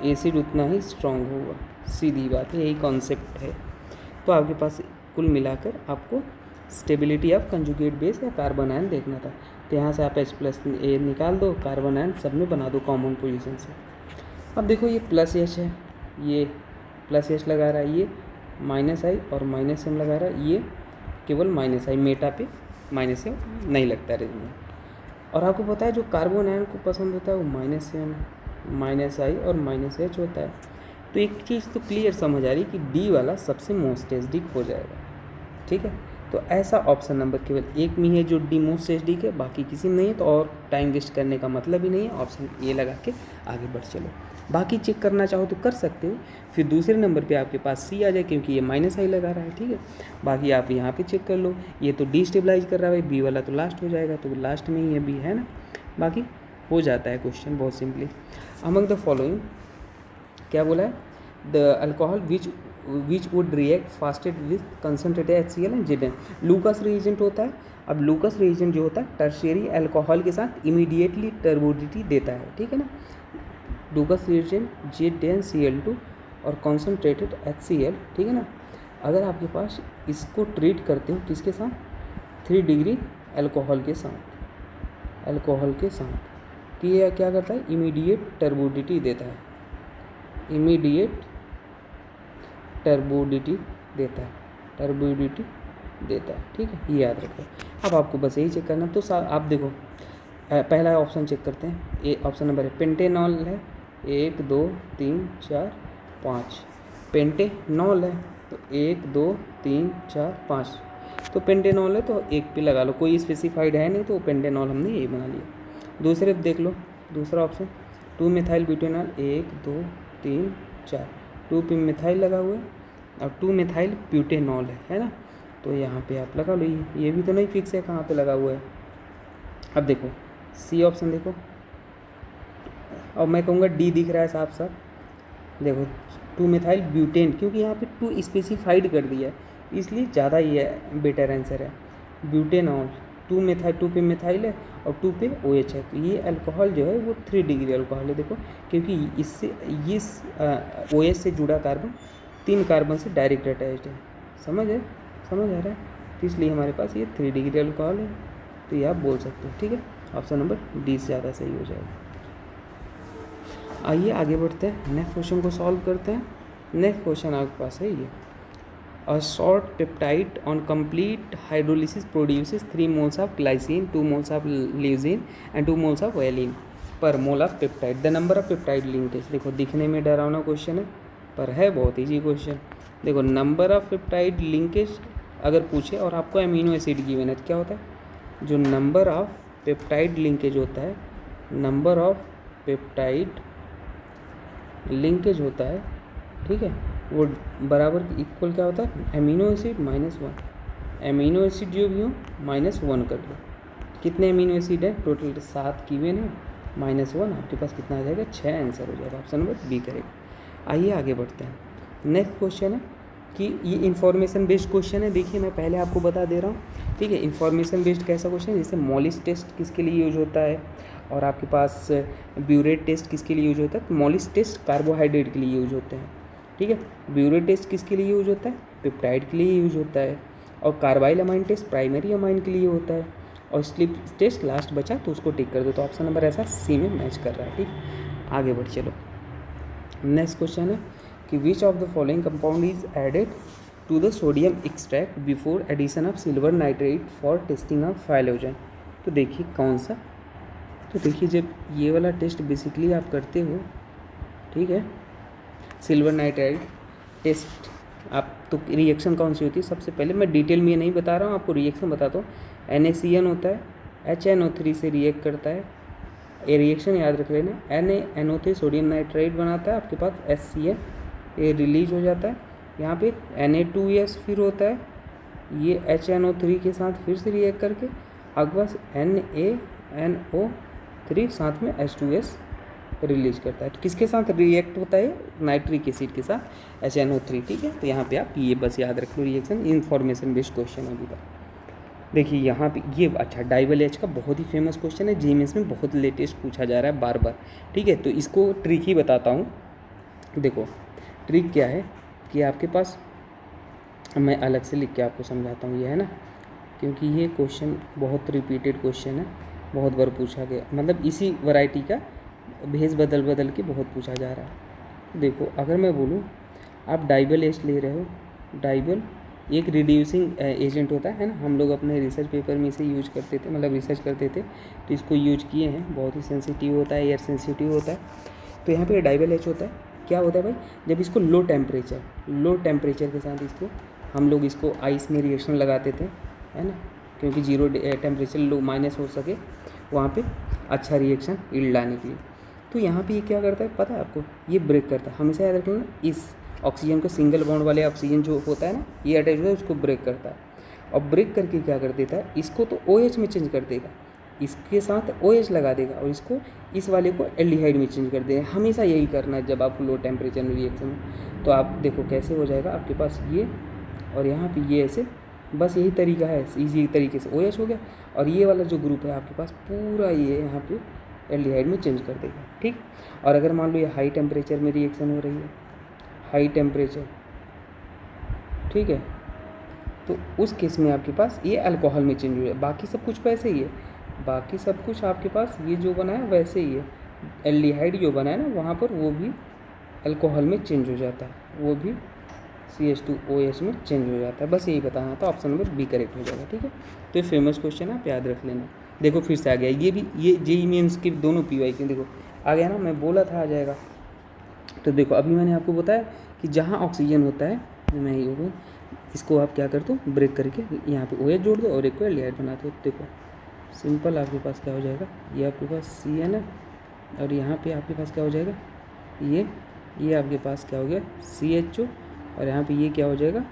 एसिड उतना ही स्ट्रॉन्ग होगा, सीधी बात है, यही कॉन्सेप्ट है। तो आपके पास कुल मिलाकर आपको स्टेबिलिटी ऑफ कंजुगेट बेस या कार्बन आयन देखना था। तो यहाँ से आप H+A निकाल दो, कार्बन आयन सब में बना दो कॉमन पोजीशन से। अब देखो ये +H है, ये +H लगा रहा है, ये -I और -M लगा रहा है, ये केवल -I, मेटा पे -M नहीं लगता है अरेंजमेंट। और आपको पता है जो कार्बन आयन को पसंद होता है वो -M, -I और -H होता है। तो एक चीज़ तो क्लियर समझ आ रही कि D वाला सबसे मोस्ट एसिडिक हो जाएगा, ठीक है। तो ऐसा ऑप्शन नंबर केवल एक में है जो D मोस्ट एसिडिक है, बाकी किसी में नहीं है। तो और टाइम वेस्ट करने का मतलब ही नहीं है, ऑप्शन ए लगा के आगे बढ़ चलो। बाकी चेक करना चाहो तो कर सकते हो, फिर दूसरे नंबर पे आपके पास C आ जाए क्योंकि ये -I लगा रहा है, ठीक है। बाकी आप यहाँ पे चेक कर लो, ये तो डिस्टेबलाइज कर रहा है भाई, B वाला तो लास्ट हो जाएगा, तो लास्ट में ही है B, है ना। बाकी हो जाता है क्वेश्चन बहुत सिंपली। अमंग द फॉलोइंग क्या बोला है, the alcohol which would react fastest with concentrated HCl and Zn। Lucas reagent होता है। अब लूकास रिएजेंट जो होता है टर्शियरी अल्कोहल के साथ इमीडिएटली टर्बोडिटी देता है, ठीक है ना। लूकास रिएजेंट ZnCl2 और कॉन्सनट्रेटेड HCl, ठीक है ना। अगर आपके पास इसको ट्रीट करते हो किसके साथ, 3 डिग्री अल्कोहल के साथ, तो ये क्या करता है, इमीडिएट टर्बोडिटी देता है, इमीडिएट टर्बोडिटी देता है, ठीक है, ये याद रखो। अब आपको बस यही चेक करना। तो आप देखो पहला ऑप्शन चेक करते हैं, ये ऑप्शन नंबर है पेंटेनॉल है, 1 2 3 4 5, पेंटेनॉल है तो 1 2 3 4 5, तो पेंटेनॉल है तो एक पे लगा लो, कोई स्पेसिफाइड है नहीं तो पेंटेनॉल हमने यही बना लिया। दूसरे देख लो, दूसरा ऑप्शन 2 मिथाइल ब्यूटेनॉल, 1 2 3 4, 2 पे मिथाइल लगा हुआ है और 2 मिथाइल ब्यूटेनॉल है ना। तो यहाँ पे आप लगा लो, ये भी तो नहीं फिक्स है कहाँ पे लगा हुआ है। अब देखो सी ऑप्शन देखो, और मैं कहूँगा डी दिख रहा है साफ साफ, देखो 2 मिथाइल ब्यूटेन, क्योंकि यहाँ पे 2 स्पेसिफाइड कर दिया है इसलिए ज़्यादा ये बेटर आंसर है। ब्यूटेनॉल 2 पे मिथाइल है और 2 पे OH है, तो ये अल्कोहल जो है वो 3 डिग्री अल्कोहल है। देखो क्योंकि इससे इस OH से जुड़ा कार्बन 3 कार्बन से डायरेक्ट अटैच्ड है, समझ आ रहा है, तो इसलिए हमारे पास ये 3 डिग्री अल्कोहल है। तो ये आप बोल सकते हो, ठीक है। ऑप्शन नंबर डी से ज़्यादा सही हो जाएगा। आइए आगे बढ़ते हैं, नेक्स्ट क्वेश्चन को सॉल्व करते हैं। नेक्स्ट क्वेश्चन आपके पास है ये, A short peptide on complete hydrolysis produces 3 moles of glycine, 2 moles of leucine and 2 moles of valine per mole of peptide. The number of peptide linkage, देखो दिखने में डरावना क्वेश्चन है पर है बहुत ईजी क्वेश्चन। देखो नंबर ऑफ पेप्टाइड लिंकेज अगर पूछे और आपको अमीनो एसिड गिवन है तो क्या होता है, जो नंबर ऑफ पेप्टाइड लिंकेज होता है, नंबर ऑफ पेप्टाइड लिंकेज होता है, ठीक है, वो बराबर इक्वल क्या होता है, अमीनो एसिड -1, अमीनो एसिड जो भी हो -1 कर लो। कितने अमीनो एसिड है टोटल, 7 गिवन है, -1 आपके पास कितना आ जाएगा, 6 आंसर हो जाएगा, ऑप्शन नंबर बी करेगा। आइए आगे बढ़ते हैं। नेक्स्ट क्वेश्चन है कि ये इन्फॉर्मेशन बेस्ड क्वेश्चन है। देखिए मैं पहले आपको बता दे रहा हूँ, ठीक है। इन्फॉर्मेशन बेस्ड कैसा क्वेश्चन है, जैसे मॉलिस टेस्ट किसके लिए यूज होता है और आपके पास ब्यूरेट टेस्ट किसके लिए यूज होता है। तो मॉलिस टेस्ट कार्बोहाइड्रेट के लिए यूज होते हैं, ठीक है। ब्यूरेट टेस्ट किसके लिए यूज होता है, पेप्टाइड के लिए यूज होता है। और carbylamine test primary amine के लिए होता है। और स्लिप टेस्ट लास्ट बचा तो उसको टिक कर दो, तो ऑप्शन नंबर ऐसा सी में मैच कर रहा है, ठीक। आगे बढ़ चलो। नेक्स्ट क्वेश्चन है कि which of the following compound is added to the sodium extract before addition of silver nitrate for testing of hydrogen. तो देखिए कौन सा, तो देखिए जब ये वाला टेस्ट बेसिकली आप करते हो, ठीक है, सिल्वर नाइट्राइड टेस्ट, आप तो रिएक्शन कौन सी होती है, सबसे पहले मैं डिटेल में ये नहीं बता रहा हूँ, आपको रिएक्शन बताता हूँ। NaCN होता है, HNO3 से रिएक्ट करता है, ये रिएक्शन याद रख लेना। NaNO3 सोडियम नाइट्राइड बनाता है, आपके पास HCl ये रिलीज हो जाता है। यहाँ पे Na2S फिर होता है, ये HNO3 के साथ फिर से रिएक्ट करके आपके पास NaNO3 साथ में H2S रिलीज करता है। तो किसके साथ रिएक्ट होता है, नाइट्रिक एसिड के साथ HNO3, ठीक है। तो यहाँ पे आप ये बस याद रख लो, रिएक्शन इन्फॉर्मेशन बेस्ड क्वेश्चन अभी तक। देखिए यहाँ पे ये अच्छा डाइबल एच का बहुत ही फेमस क्वेश्चन है, GMS में बहुत लेटेस्ट पूछा जा रहा है बार बार, ठीक है। तो इसको ट्रिक ही बताता हूँ। देखो ट्रिक क्या है कि आपके पास, मैं अलग से लिख के आपको समझाता हूँ, ये है ना क्योंकि ये क्वेश्चन बहुत रिपीटेड क्वेश्चन है, बहुत बार पूछा गया, मतलब इसी वैरायटी का भेज बदल बदल के बहुत पूछा जा रहा है। देखो अगर मैं बोलूँ आप डाइबल एस्ट ले रहे हो, डाइबल एक रिड्यूसिंग एजेंट होता है ना, हम लोग अपने रिसर्च पेपर में इसे यूज करते थे, मतलब रिसर्च करते थे तो इसको यूज किए हैं। बहुत ही सेंसिटिव होता है, एयर सेंसिटिव होता है। तो यहाँ पे डाइबल एच होता है, क्या होता है भाई, जब इसको लो टेम्परेचर के साथ इसको हम लोग इसको आइस में रिएक्शन लगाते थे, है ना, क्योंकि जीरो टेम्परेचर लो माइनस हो सके वहाँ पे अच्छा रिएक्शन यील्ड लाने के लिए। तो यहाँ पे ये क्या करता है पता है आपको, ये ब्रेक करता है। हमेशा याद रखना, इस ऑक्सीजन को सिंगल बॉन्ड वाले ऑक्सीजन जो होता है ना, ये अटैच होता है, उसको ब्रेक करता है। और ब्रेक करके क्या कर देता है, इसको तो OH में चेंज कर देगा, इसके साथ OH लगा देगा, और इसको इस वाले को एल्डिहाइड में चेंज कर देगा। हमेशा यही करना है जब आप लो टेम्परेचर में रिएक्शन हो। तो आप देखो कैसे हो जाएगा आपके पास ये, और यहाँ पे ये ऐसे, बस यही तरीका है, इजी तरीके से OH हो गया, और ये वाला जो ग्रुप है आपके पास पूरा ये यहाँ पे एल्डिहाइड में चेंज कर देगा, ठीक। और अगर मान लो ये हाई टेम्परेचर में रिएक्शन हो रही है, हाई टेम्परेचर, ठीक है, तो उस केस में आपके पास ये अल्कोहल में चेंज हो जाए। बाकी सब कुछ वैसे ही है, बाकी सब कुछ आपके पास ये जो बना है वैसे ही है। एल्डिहाइड जो बना है ना वहाँ पर वो भी अल्कोहल में चेंज हो जाता है, वो भी CH2OH में चेंज हो जाता है। बस यही बताना था, ऑप्शन नंबर बी करेक्ट हो जाएगा, ठीक है। तो ये फेमस क्वेश्चन है, आप याद रख लेना। देखो फिर से आ गया, ये भी, ये JEE मेंस के दोनों PY के देखो आ गया ना, मैं बोला था आ जाएगा। तो देखो अभी मैंने आपको बताया कि जहाँ ऑक्सीजन होता है, मैं ये हो, इसको आप क्या कर दो, ब्रेक करके यहाँ पे OH जोड़ दो और एक को एल्डिहाइड बना दो। देखो सिंपल आपके पास क्या हो जाएगा, ये आपके पास CN है, और यहाँ पे आपके पास क्या हो जाएगा, ये आपके पास क्या हो गया CHO, और यहाँ पे ये क्या हो जाएगा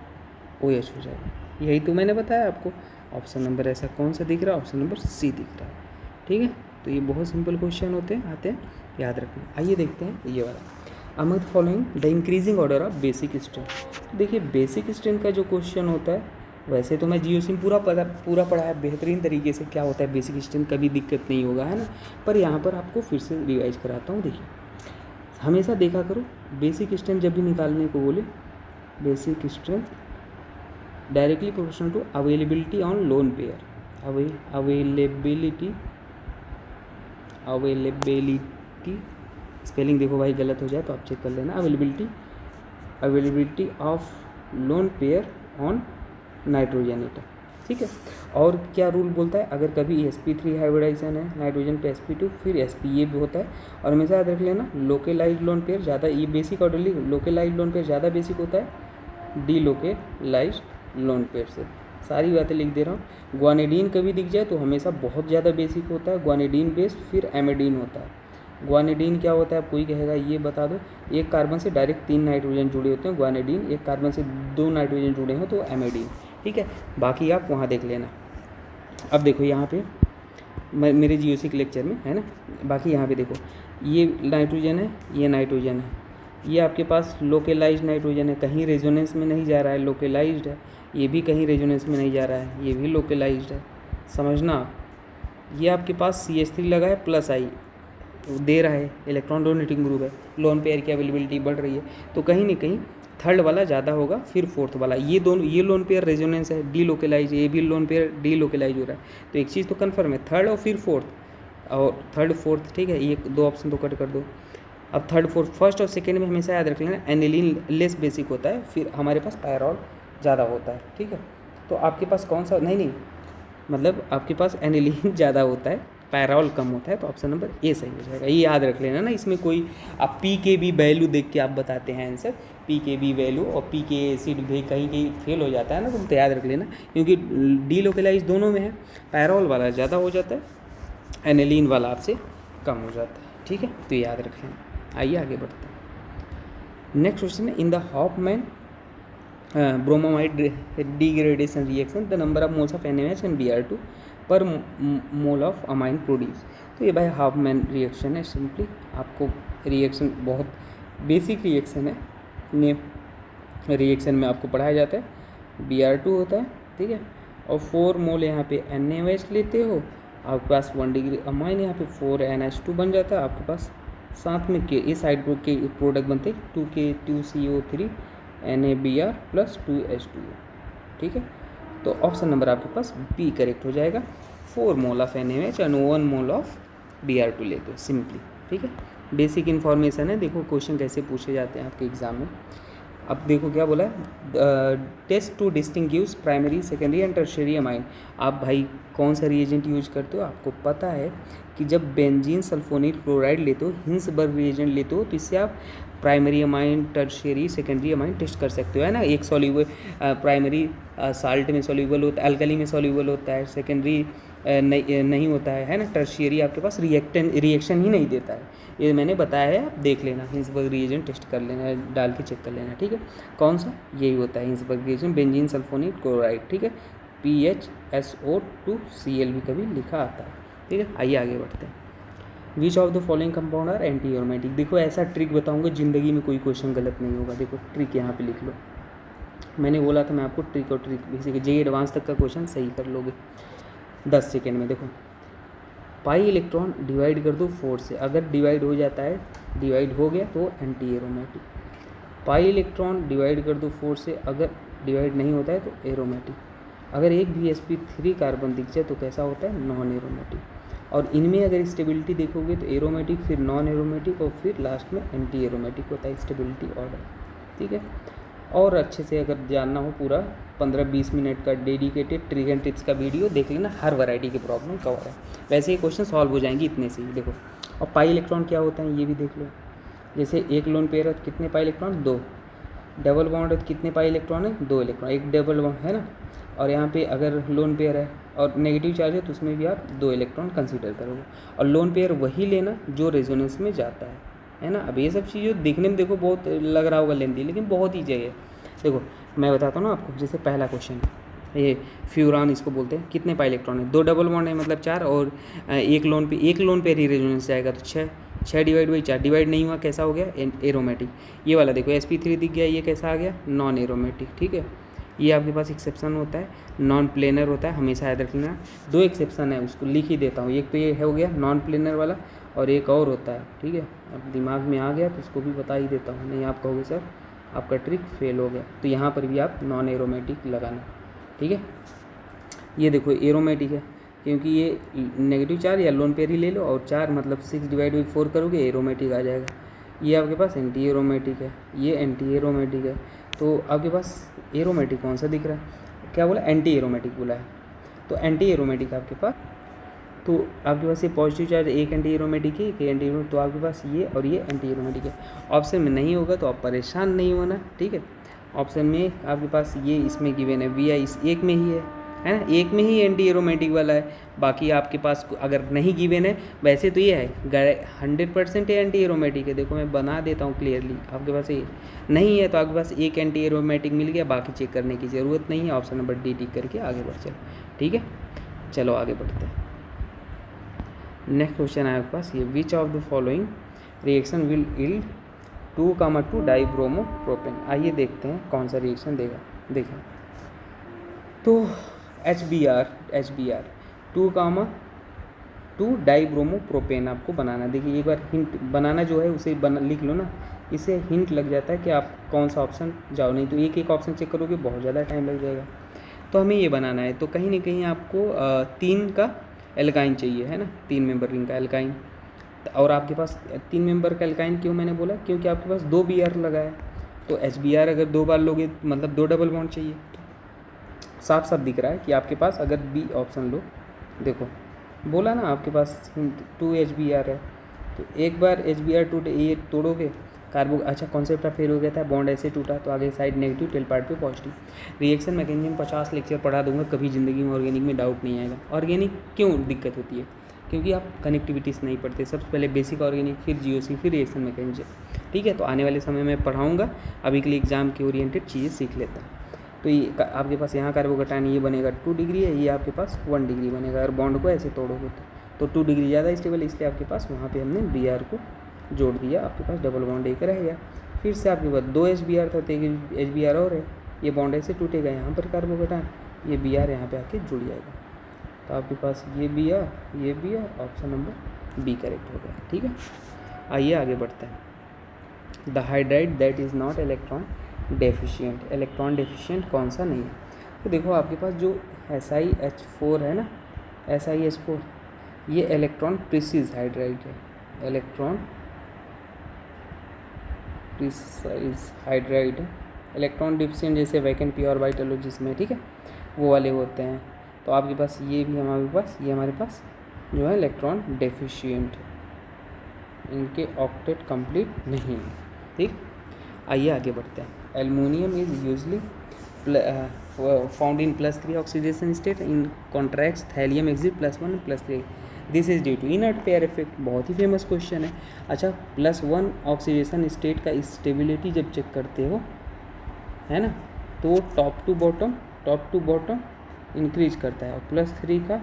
OH हो जाएगा। यही तो मैंने बताया आपको। ऑप्शन नंबर ऐसा कौन सा दिख रहा है, ऑप्शन नंबर C दिख रहा है, ठीक है। तो ये बहुत सिंपल क्वेश्चन होते हैं, आते हैं, याद रखना। आइए देखते हैं ये वाला, among the following the increasing order of basic strength. देखिए बेसिक स्ट्रेंथ का जो क्वेश्चन होता है, वैसे तो मैं जियोसिम पूरा पढ़ा है बेहतरीन तरीके से, क्या होता है बेसिक स्ट्रेंथ, कभी दिक्कत नहीं होगा, है ना। पर यहाँ पर आपको फिर से रिवाइज कराता हूँ। देखिए हमेशा देखा करो, बेसिक स्ट्रेंथ जब भी निकालने को बोले, basic strength directly proportional to availability on lone pair, availability spelling देखो भाई गलत हो जाए तो आप चेक कर लेना। Availability of lone pair on nitrogen atom, ठीक है। और क्या रूल बोलता है, अगर कभी sp3 हाइब्रिडाइजेशन है नाइट्रोजन पे sp2 फिर sp, ये भी होता है। और हमेशा याद रख लेना, लोकेलाइज्ड लोन पेयर ज़्यादा, ये बेसिक ऑर्डरली लोकेलाइज्ड लोन पेयर ज़्यादा बेसिक होता है डीलोकेलाइज्ड लोन पेयर से। सारी बातें लिख दे रहा हूँ। ग्वानिडीन कभी दिख जाए तो हमेशा बहुत ज़्यादा बेसिक होता है, ग्वानिडीन बेस्ड, फिर एमिडीन होता है। ग्वानिडीन क्या होता है, कोई कहेगा ये बता दो, एक कार्बन से डायरेक्ट 3 नाइट्रोजन जुड़े होते हैं ग्वानिडीन, एक कार्बन से 2 नाइट्रोजन जुड़े हो तो एमिडीन, ठीक है। बाकी आप वहाँ देख लेना। अब देखो यहाँ पे मेरे GOC के लेक्चर में है ना, बाकी यहाँ पे देखो ये नाइट्रोजन है, ये नाइट्रोजन है, ये आपके पास लोकेलाइज्ड नाइट्रोजन है, कहीं रेजोनेंस में नहीं जा रहा है, लोकेलाइज्ड है। ये भी कहीं रेजोनेंस में नहीं जा रहा है, ये भी लोकेलाइज्ड है, समझना आप। ये आपके पास CH3 लगा है प्लस I दे रहा है, इलेक्ट्रॉन डोनेटिंग ग्रुप है, लोन पेयर की अवेलेबिलिटी बढ़ रही है, तो कहीं ना कहीं थर्ड वाला ज़्यादा होगा, फिर फोर्थ वाला। ये दोनों, ये लोन पेयर रेजोनेंस है, डीलोकेलाइज, ये भी लोन पेयर डीलोकेलाइज हो रहा है। तो एक चीज़ तो कन्फर्म है, थर्ड और फिर फोर्थ, और थर्ड फोर्थ, ठीक है। ये 2 ऑप्शन तो कट कर दो। अब थर्ड फोर्थ, फर्स्ट और सेकेंड में हमेशा याद रख लेना एनिलीन लेस बेसिक होता है, फिर हमारे पास पायरॉल ज़्यादा होता है, ठीक है। तो आपके पास कौन सा, नहीं मतलब आपके पास एनिलीन ज़्यादा होता है, पैराल कम होता है, तो ऑप्शन नंबर ए सही हो जाएगा। ये याद रख लेना ना, इसमें कोई आप PKB वैल्यू देख के आप बताते हैं आंसर, PKB वैल्यू और PK एसिड भी कहीं फेल हो जाता है ना, तो याद रख लेना, क्योंकि डीलोकेलाइज दोनों में है, पैराल वाला ज़्यादा हो जाता है, एनिलीन वाला आपसे कम हो जाता है, ठीक है। तो याद रख लेना। आइए आगे बढ़ते हैं। नेक्स्ट क्वेश्चन है, in the Hoffmann bromamide degradation reaction the number of moles of NaOH and Br2 पर मोल ऑफ अमाइन प्रोड्यूस। तो ये भाई हाफमैन रिएक्शन है, सिंपली आपको रिएक्शन बहुत बेसिक रिएक्शन है, ने रिएक्शन में आपको पढ़ाया जाता है। Br2 होता है, ठीक है, और 4 मोल यहाँ पे NaOH लेते हो, आपके पास 1 डिग्री अमाइन, यहाँ पे 4 NH2 बन जाता है आपके पास, साथ में के इस साइड के प्रोडक्ट बनते 2K2CO3 NaBr प्लस 2H2O, ठीक है। तो ऑप्शन नंबर आपके पास बी करेक्ट हो जाएगा। 4 mole of NaOH and 1 mole of Br2 लेते हो सिंपली, ठीक है। बेसिक इन्फॉर्मेशन है, देखो क्वेश्चन कैसे पूछे जाते हैं आपके एग्जाम में। अब देखो क्या बोला है, test to distinguish primary secondary and tertiary amine. आप भाई कौन सा रिएजेंट यूज करते हो, आपको पता है कि जब बेंजीन सल्फोनिल क्लोराइड लेते हो, हिंसबर्ग रिएजेंट लेते हो, तो इससे आप primary amine, tertiary, secondary amine test कर सकते हो, है ना। एक सॉल्यूबल प्राइमरी साल्ट में सॉल्यूबल होता है, अल्कली में सॉल्यूबल होता है, सेकेंडरी नहीं होता है ना। टर्शियरी आपके पास रिएक्शन ही नहीं देता है, ये मैंने बताया है, आप देख लेना, हिंसबर्ग रिएजेंट टेस्ट कर लेना, डाल के चेक कर लेना, ठीक है। कौन सा, यही होता है Hinsberg reagent, benzene sulphonyl chloride, ठीक है। PHSO2Cl भी कभी लिखा आता है, ठीक है। आइए आगे बढ़ते हैं। Which of the following compound are anti aromatic. देखो ऐसा ट्रिक बताऊंगा, ज़िंदगी में कोई क्वेश्चन गलत नहीं होगा। देखो ट्रिक यहाँ पे लिख लो, मैंने बोला था मैं आपको ट्रिक और ट्रिक बेसिक जे एडवांस तक का क्वेश्चन सही कर लोगे 10 सेकेंड में। देखो पाई इलेक्ट्रॉन डिवाइड कर दो 4 से, अगर डिवाइड हो जाता है, डिवाइड हो गया तो anti aromatic. Pi electron divide कर दो 4 से, अगर डिवाइड नहीं होता है तो एरोमेटिक। अगर एक भी sp3 कार्बन दिख जाए तो कैसा होता है, नॉन एरोमेटिक। और इनमें अगर स्टेबिलिटी देखोगे तो एरोमेटिक, फिर नॉन एरोमेटिक और फिर लास्ट में एंटी एरोमेटिक होता है स्टेबिलिटी ऑर्डर, ठीक है। और अच्छे से अगर जानना हो पूरा 15-20 मिनट का डेडिकेटेड ट्रिक एंड टिप्स का वीडियो देख लेना, हर वैरायटी की प्रॉब्लम कवर है। वैसे ये क्वेश्चन सॉल्व हो जाएंगे इतने से ही। देखो और पाई इलेक्ट्रॉन क्या होता है ये भी देख लो। जैसे एक लोन पेयर है तो कितने पाई इलेक्ट्रॉन, 2। डबल बॉन्ड है तो कितने पाई इलेक्ट्रॉन है, 2 इलेक्ट्रॉन, एक डबल बॉन्ड है ना। और यहाँ पे अगर लोन पेयर है और नेगेटिव चार्ज है तो उसमें भी आप 2 इलेक्ट्रॉन कंसीडर करोगे। और लोन पेयर वही लेना जो रेजोनेंस में जाता है ना। अब ये सब चीज़ें देखने में देखो बहुत लग रहा होगा लेंदी, लेकिन बहुत ईजी है। देखो मैं बताता हूँ ना आपको, जैसे पहला क्वेश्चन है, ये फ्यूरान इसको बोलते हैं, कितने पाई इलेक्ट्रॉन है, 2 डबल बॉन्ड है मतलब 4, और एक लोन पे ही रेजोनेंस जाएगा तो 6 डिवाइड बाई 4, डिवाइड नहीं हुआ कैसा हो गया, एरोमेटिक। ये वाला देखो sp3 दिख गया, ये कैसा आ गया, नॉन एरोमेटिक, ठीक है। ये आपके पास एक्सेप्शन होता है, नॉन प्लेनर होता है, हमेशा याद रख लेना। 2 एक्सेप्शन है, उसको लिख ही देता हूँ। एक तो ये हो गया नॉन प्लेनर वाला, और एक और होता है, ठीक है। अब दिमाग में आ गया तो उसको भी बता ही देता हूँ, नहीं आप कहोगे सर आपका ट्रिक फेल हो गया, तो यहाँ पर भी आप नॉन एरोमेटिक लगाना, ठीक है। ये देखो एरोमेटिक है, क्योंकि ये नेगेटिव चार्ज या लोन पेयर ही ले लो, और 4 मतलब 6 डिवाइड बाई 4 करोगे एरोमेटिक आ जाएगा। ये आपके पास एंटी एरोमेटिक है, ये एंटी एरोमेटिक है। तो आपके पास एरोमेटिक कौन सा दिख रहा है, क्या बोला, एंटी एरोमेटिक बोला है। तो एंटी एरोमेटिक आपके पास, तो आपके पास ये पॉजिटिव चार्ज एक एंटी एरोमेटिक है, एक एंटी एरोमेटिक, तो आपके पास ये और ये एंटी एरोमेटिक है। ऑप्शन में नहीं होगा तो आप परेशान नहीं होना, ठीक है। ऑप्शन में आपके पास ये इसमें गिवन है, VI इस एक में ही है ना, एक में ही एंटी एरोमेटिक वाला है। बाकी आपके पास अगर नहीं गिवन है, वैसे तो ये है 100% एंटी एरोमेटिक है। देखो मैं बना देता हूँ क्लियरली, आपके पास ये नहीं है तो आपके पास एक एंटी एरोमेटिक मिल गया, बाकी चेक करने की ज़रूरत नहीं है। ऑप्शन नंबर डी टिक करके आगे बढ़ चलो, ठीक है। चलो आगे बढ़ते हैं। नेक्स्ट क्वेश्चन है आपके पास ये, विच of the following reaction will yield 2,2 dibromopropane. आइए देखते हैं कौन सा रिएक्शन देगा। देखें तो HBr 2,2 डाइब्रोमोप्रोपेन आपको बनाना। देखिए एक बार हिंट बनाना जो है उसे लिख लो ना, इससे हिंट लग जाता है कि आप कौन सा ऑप्शन जाओ, नहीं तो एक एक ऑप्शन चेक करोगे बहुत ज़्यादा टाइम लग जाएगा। तो हमें ये बनाना है, तो कहीं ना कहीं आपको 3 का एल्काइन चाहिए, है ना, 3 मेंबर रिंग का एल्काइन। और आपके पास 3 मेंबर का एल्काइन क्यों मैंने बोला, क्योंकि आपके पास 2 Br लगा है, तो HBr अगर 2 बार लोगे मतलब 2 डबल बॉन्ड चाहिए। साफ साफ दिख रहा है कि आपके पास अगर बी ऑप्शन लो, देखो बोला ना आपके पास 2 HBr है, तो एक बार HBr ये तोड़ोगे कार्बो, अच्छा कॉन्सेप्ट फेल हो गया था, बॉन्ड ऐसे टूटा तो आगे साइड नेगेटिव, टेल पार्ट पे पॉजिटिव। रिएक्शन मैकेनिज्म 50 लेक्चर पढ़ा दूंगा, कभी ज़िंदगी में ऑर्गेनिक में डाउट नहीं आएगा। ऑर्गेनिक क्यों दिक्कत होती है, क्योंकि आप कनेक्टिविटीज़ नहीं पढ़ते। सबसे पहले बेसिक ऑर्गेनिक, फिर GOC, फिर रिएक्शन मैकेनिज्म, ठीक है। तो आने वाले समय में पढ़ाऊँगा, अभी के लिए एग्जाम के ओरिएंटेड चीज़ें सीख लेता हूँ। तो ये आपके पास यहाँ कार्बोकैटायन ये बनेगा 2 डिग्री है, ये आपके पास 1 डिग्री बनेगा। अगर बॉन्ड को ऐसे तोड़ोगे तो 2 डिग्री ज़्यादा स्टेबल, इसलिए आपके पास वहाँ पे हमने Br को जोड़ दिया, आपके पास डबल बॉन्ड एक रह गया। फिर से आपके पास 2 HBr था तो एक HBr और है, ये बॉन्ड ऐसे टूटेगा, यहाँ पर कार्बोकैटायन, ये Br यहाँ पे आके जुड़ जाएगा। तो आपके पास ये Br, option number B correct हो गया, ठीक है। आइए आगे बढ़ते हैं। The hydride that is not electron deficient, electron deficient कौन सा नहीं है। तो देखो आपके पास जो SiH4 है ना, SiH4, ये इलेक्ट्रॉन प्रीसिज हाइड्राइड है, इलेक्ट्रॉन प्रीसाइज हाइड्राइड है, इलेक्ट्रॉन डिफिशिएंट जैसे वैकेंट पी ऑर्बिटल हो जिसमें, ठीक है, वो वाले होते हैं। तो आपके पास ये भी हमारे पास, ये हमारे पास जो है इलेक्ट्रॉन डेफिशिएंट है, इनके ऑक्टेट कंप्लीट नहीं है, ठीक। आइए आगे बढ़ते हैं। Aluminium is usually found in +3 oxidation state, in contrast thallium exist +1 +3, this is due to inert pair effect. बहुत ही फेमस क्वेश्चन है। अच्छा, +1 ऑक्सीडेशन स्टेट का स्टेबिलिटी जब चेक करते हो, है ना, तो टॉप टू बॉटम इंक्रीज करता है, और +3 का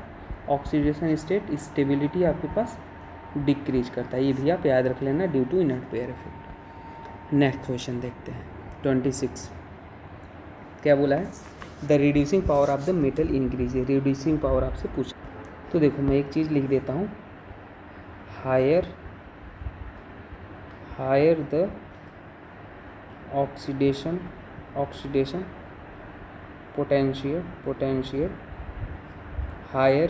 ऑक्सीडेशन स्टेट स्टेबिलिटी आपके पास डिक्रीज करता है। ये भी आप याद रख लेना, due to inert pair effect. Next question देखते हैं 26। क्या बोला है? The reducing power of the metal increase. Reducing power आपसे पूछा, तो देखो मैं एक चीज़ लिख देता हूँ, higher the oxidation potential higher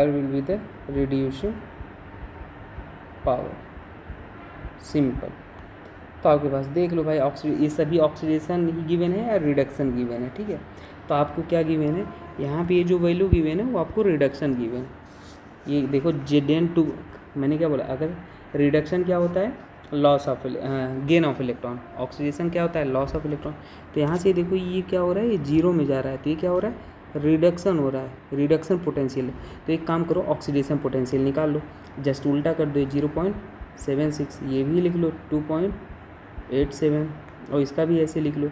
will be the reducing power. Simple. तो आपके पास देख लो भाई, ये सभी ऑक्सीडेशन ही गिवन है या रिडक्शन गिवन है, ठीक है। तो आपको क्या गिवन है यहाँ पे, ये जो वैल्यू गिवन है वो आपको रिडक्शन गिवन है। ये देखो Zn2, मैंने क्या बोला, अगर रिडक्शन क्या होता है, loss of gain of electron, oxidation क्या होता है, लॉस ऑफ इलेक्ट्रॉन। तो यहाँ से देखो ये क्या हो रहा है, ये 0 में जा रहा है, तो ये क्या हो रहा है, रिडक्शन हो रहा है, रिडक्शन पोटेंशियल। तो एक काम करो, ऑक्सीडेशन पोटेंशियल निकाल लो, जस्ट उल्टा कर दो, 0.76, ये भी लिख लो 2.87, और इसका भी ऐसे लिख लो,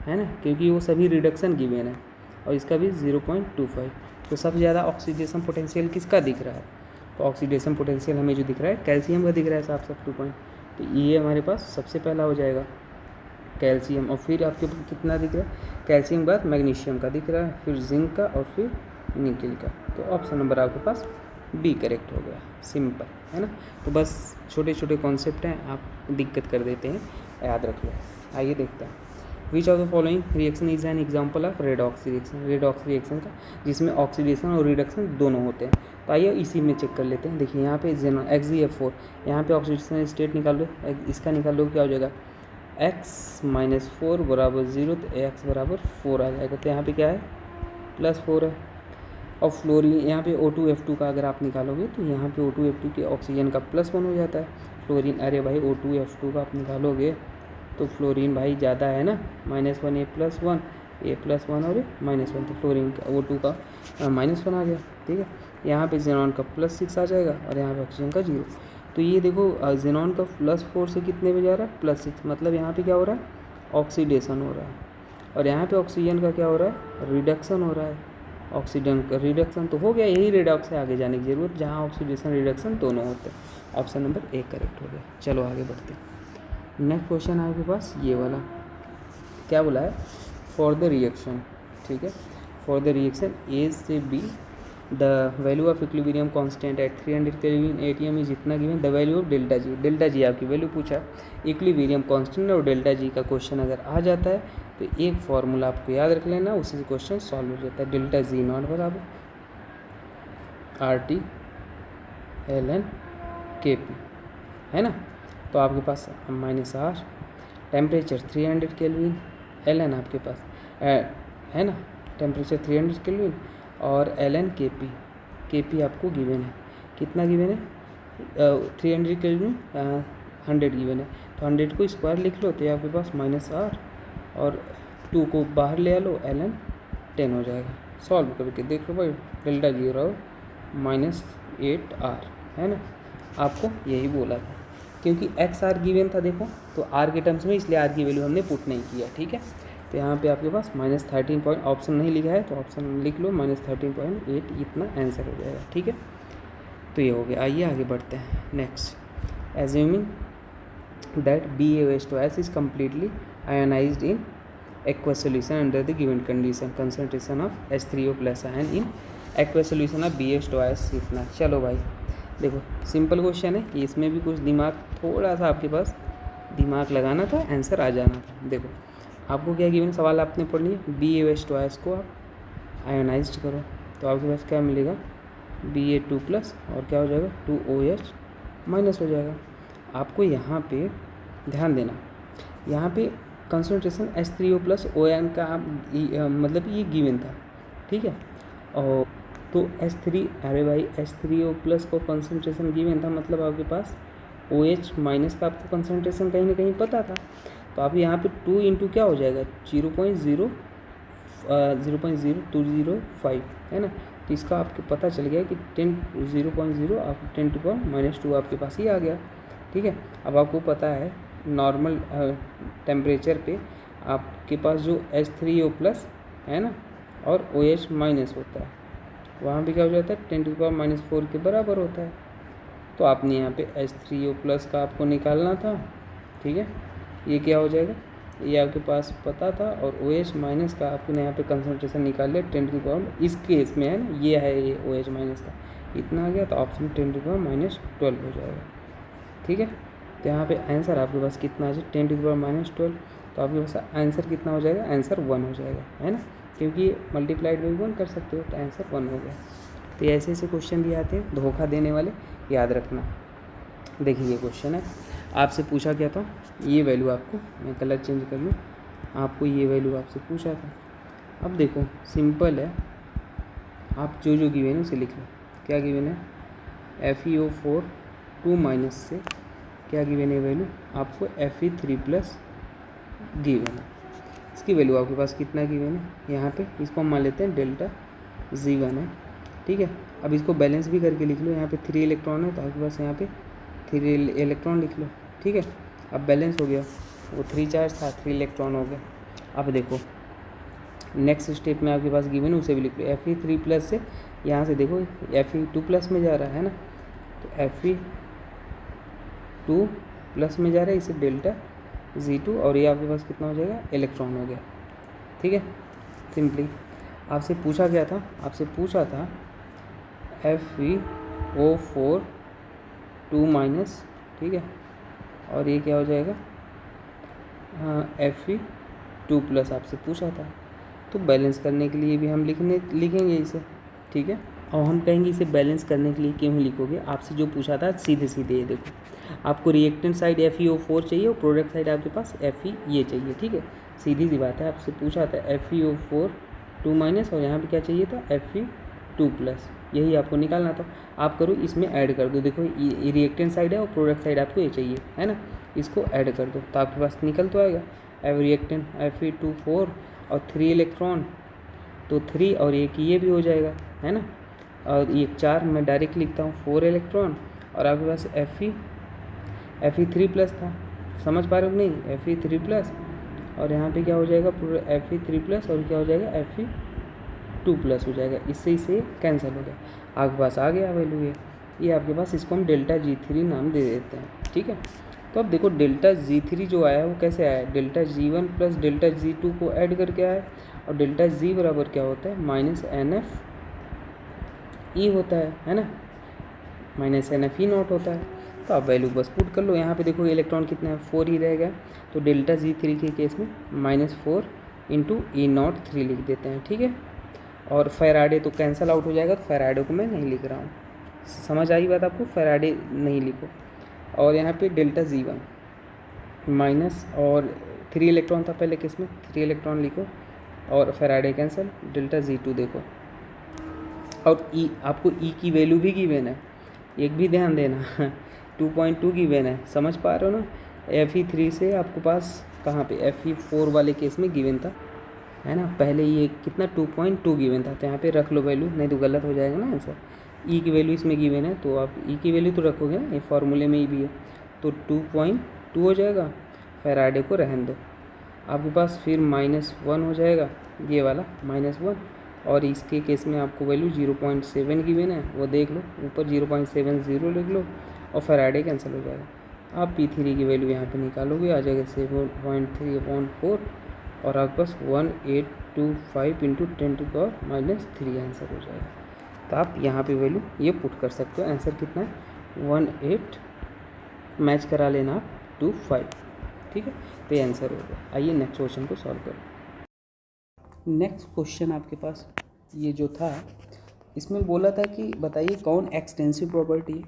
है ना, क्योंकि वो सभी रिडक्शन गिवन है, और इसका भी 0.25। तो सबसे ज़्यादा ऑक्सीडेशन पोटेंशियल किसका दिख रहा है? तो ऑक्सीडेशन पोटेंशियल हमें जो दिख रहा है कैल्शियम का दिख रहा है साफ साफ 2 तो ये हमारे पास सबसे पहला हो जाएगा कैल्शियम। और फिर आपके कितना दिख रहा है, कैल्शियम के बाद मैग्नीशियम का दिख रहा है, फिर जिंक का, और फिर निकल का। तो ऑप्शन नंबर आपके पास बी करेक्ट हो गया। सिंपल है ना। तो बस छोटे छोटे कॉन्सेप्ट हैं, आप दिक्कत कर देते हैं, याद रख लो। आइए देखते हैं, which of the following reaction is an example of redox reaction. Redox reaction का जिसमें ऑक्सीडेशन और रिडक्शन दोनों होते हैं। तो आइए इसी में चेक कर लेते हैं। देखिए यहाँ पे XeF4, यहाँ पे ऑक्सीडेशन स्टेट निकाल लो, इसका निकाल लो, क्या हो जाएगा, x-4 = 0, तो x = 4 आ जाएगा। तो यहाँ पे क्या है, +4 है। और फ्लोरीन यहाँ पे O2F2 का अगर आप निकालोगे तो यहाँ पे O2F2 के ऑक्सीजन का +1 हो जाता है। फ्लोरीन, अरे भाई O2F2 का आप निकालोगे तो फ्लोरीन भाई ज़्यादा है ना, -1 A +1 और ये -1, तो फ्लोरीन का O2 का -1 आ गया, ठीक है। यहाँ पे जेनॉन का +6 आ जाएगा, और यहाँ पे ऑक्सीजन का 0। तो ये देखो जेनॉन का +4 से कितने पे जा रहा है, +6, मतलब यहाँ पे क्या हो रहा है, ऑक्सीडेशन हो रहा है। और यहाँ पे ऑक्सीजन का क्या हो रहा है, रिडक्शन हो रहा है। ऑक्सीजन का रिडक्शन तो हो गया, यही रेडॉक्स है, आगे जाने की जरूरत, जहाँ ऑक्सीडेशन रिडक्शन दोनों होते हैं। ऑप्शन नंबर 1 करेक्ट हो गया। चलो आगे बढ़ते हैं। नेक्स्ट क्वेश्चन है आपके पास ये वाला, क्या बोला है, फॉर द रिएक्शन, ठीक है, फॉर द रिएक्शन A से B the value of equilibrium constant at 300 kelvin ATM is इतना given, the value of delta G आपकी वैल्यू पूछा। इक्विलिब्रियम कांस्टेंट और डेल्टा जी का क्वेश्चन अगर आ जाता है तो एक फॉर्मूला आपको याद रख लेना, उसी से क्वेश्चन सॉल्व हो जाता है। डेल्टा जी नॉट बराबर RT ln KP, है ना। तो आपके पास -R, टेम्परेचर 300 केल्विन, ln आपके पास है ना, टेम्परेचर 300 केल्विन, और ln KP आपको गिवन है, कितना गिवन है, 300 केल्विन 100 गिवन है। तो 100 को स्क्वायर लिख लो, तो ये आपके पास -R, और 2 को बाहर ले आ लो, ln 10 हो जाएगा। सॉल्व करके देख लो भाई, डेल्टा जी रहा हो -8R, है ना, आपको यही बोला था, क्योंकि XR गिवन था देखो, तो R के टर्म्स में, इसलिए R की वैल्यू हमने पुट नहीं किया, ठीक है। तो यहाँ पे आपके पास -13 पॉइंट, ऑप्शन नहीं लिखा है तो ऑप्शन लिख लो, -13.8, इतना आंसर हो जाएगा, ठीक है। तो ये हो गया। आइए आगे बढ़ते हैं। Next, assuming that BaO2S is completely ionised in aqueous solution under the given condition, concentration of H3O+ ion in aqueous solution of BaO2S इतना। चलो भाई देखो, सिंपल क्वेश्चन है, इसमें भी कुछ दिमाग थोड़ा सा आपके पास दिमाग लगाना था, आंसर आ जाना था। देखो आपको क्या गिवन सवाल आपने पढ़ लिया, BaO2 को आप आयोनाइज करो तो आपके पास क्या मिलेगा, Ba2 प्लस और क्या हो जाएगा 2OH माइनस हो जाएगा। आपको यहाँ पे ध्यान देना, यहाँ पे कंसंट्रेशन H3O प्लस ON का मतलब ये गिवन था, ठीक है। और तो H3 अरे भाई H3O प्लस को कंसंट्रेशन गिवन था, मतलब आपके पास OH माइनस का आपको कंसंट्रेशन कहीं ना कहीं पता था। तो आप यहाँ पे 2 इंटू क्या हो जाएगा 0.0205 है ना। तो इसका आपको पता चल गया कि 0.0 आप 10⁻² आपके पास ही आ गया, ठीक है। अब आपको पता है नॉर्मल टेम्परेचर पे आपके पास जो H3O प्लस है ना और OH माइनस होता है, वहाँ पे क्या हो जाता है 10⁻⁴ के बराबर होता है। तो आपने यहाँ पे H3O प्लस का आपको निकालना था, ठीक है। ये क्या हो जाएगा, ये आपके पास पता था, और OH माइनस का आपने यहाँ पे कंसंट्रेशन निकाल लिया 10⁻, इस केस में है ना ये है ये OH माइनस का इतना आ गया, तो ऑप्शन 10⁻12 हो जाएगा, ठीक है। तो यहाँ पे आंसर आपके पास कितना आ जाए 10⁻12, तो आपके पास आंसर कितना हो जाएगा, आंसर 1 हो जाएगा, है ना, क्योंकि मल्टीप्लाइड में 1 कर सकते हो, तो आंसर 1 हो गया। तो ऐसे ऐसे क्वेश्चन भी आते हैं धोखा देने वाले, याद रखना। देखिए ये क्वेश्चन है, आपसे पूछा क्या था, ये वैल्यू आपको, मैं कलर चेंज कर लूँ, आपको ये वैल्यू आपसे पूछा था। अब देखो सिंपल है, आप जो जो गिवन है उसे लिख लो। क्या गिवन है, FeO4 2 माइनस से क्या गिवन है वैल्यू आपको Fe3 प्लस गिवन है। इसकी वैल्यू आपके पास कितना गिवन है, यहाँ पे इसको हम मान लेते हैं डेल्टा G1 है, ठीक है। अब इसको बैलेंस भी करके लिख लो, यहाँ पे 3 इलेक्ट्रॉन है तो आपके पास यहाँ पे 3 इलेक्ट्रॉन लिख लो, ठीक है। अब बैलेंस हो गया, वो 3 चार्ज था 3 इलेक्ट्रॉन हो गया। अब देखो नेक्स्ट स्टेप में आपके पास गिवन है उसे भी लिख लो, Fe3 प्लस से यहाँ से देखो Fe2 प्लस में जा रहा है ना, तो Fe2 प्लस में जा रहा है, इसे डेल्टा G2, और ये आपके पास कितना हो जाएगा इलेक्ट्रॉन हो गया, ठीक है। सिंपली आपसे पूछा क्या था, आपसे पूछा था FeO4 2 माइनस, ठीक है, और ये क्या हो जाएगा Fe2 प्लस आपसे पूछा था। तो बैलेंस करने के लिए भी हम लिखेंगे इसे, ठीक है। और हम कहेंगे इसे बैलेंस करने के लिए क्यों लिखोगे, आपसे जो पूछा था सीधे सीधे ये देखो, आपको रिएक्टेंट साइड FeO4 चाहिए और प्रोडक्ट साइड आपके पास Fe ये चाहिए, ठीक है। सीधी सी बात है, आपसे पूछा था FeO4 2 माइनस और यहाँ पे क्या चाहिए था Fe2 प्लस, यही आपको निकालना था। आप करो इसमें ऐड कर दो, देखो ये रिएक्टेंट साइड है और प्रोडक्ट साइड आपको ये चाहिए, है ना, इसको ऐड कर दो तो आपके पास निकल तो आएगा। रिएक्टेंट Fe2 4 और 3 इलेक्ट्रॉन, तो 3 और एक ये भी हो जाएगा, है ना, और ये 4 मैं डायरेक्ट लिखता हूँ 4 इलेक्ट्रॉन, और आपके पास Fe3 प्लस था, समझ पा रहे हो नहीं, Fe3 प्लस, और यहाँ पे क्या हो जाएगा पूरा Fe3 प्लस और क्या हो जाएगा Fe2 प्लस हो जाएगा, इससे इसे कैंसिल हो गया, आपके पास आ गया वैल्यू ये आपके पास, इसको हम डेल्टा G3 नाम दे देते हैं, ठीक है। तो अब देखो डेल्टा G3 जो आया है वो कैसे आया है, delta G1 plus delta G2 को ऐड करके आया है, और डेल्टा G बराबर क्या होता है -NFE होता है ना, -NFE0 होता है। तो आप वैल्यू बस पुट कर लो, यहाँ पे देखो इलेक्ट्रॉन कितना है 4 ही रहेगा, तो डेल्टा G3 के केस में -4 × E03 लिख देते हैं, ठीक है। और फैराडे तो कैंसिल आउट हो जाएगा, तो फैराडे को मैं नहीं लिख रहा हूँ, समझ आई बात आपको, फैराडे नहीं लिखो। और यहाँ पे डेल्टा G1 माइनस और 3 इलेक्ट्रॉन था पहले केस में, 3 इलेक्ट्रॉन लिखो, और फैराडे कैंसिल, डेल्टा G2 देखो, और E आपको E की वैल्यू भी गिवन है, एक भी ध्यान देना 2.2 गिवन है, समझ पा रहे हो ना। Fe3 से आपको पास कहाँ पे Fe4 वाले केस में गिवन था, है ना, पहले ये कितना 2.2 गिवन था, तो यहाँ पे रख लो वैल्यू, नहीं तो गलत हो जाएगा ना आंसर। E की वैल्यू इसमें गिवन है तो आप E की वैल्यू तो रखोगे ना, ये फार्मूले में ही भी है, तो 2.2 हो जाएगा, फैराडे को रहने दो, आपके पास फिर -1 हो जाएगा ये वाला -1, और इसके केस में आपको वैल्यू 0.7 गिवन है, वो देख लो ऊपर 0.70 लिख लो, और फैराडे कैंसिल हो जाएगा। आप P3 की वैल्यू यहाँ पे निकालोगे, आ जाएगा 7.3/4, और आपके पास 1825 × 10⁻³ आंसर हो जाएगा। तो आप यहाँ पे वैल्यू ये पुट कर सकते हो, आंसर कितना है 18, मैच करा लेना आप 25, ठीक है, तो ये आंसर हो गया। आइए नेक्स्ट क्वेश्चन को सॉल्व करें। नेक्स्ट क्वेश्चन आपके पास ये जो था, इसमें बोला था कि बताइए कौन एक्सटेंसिव प्रॉपर्टी है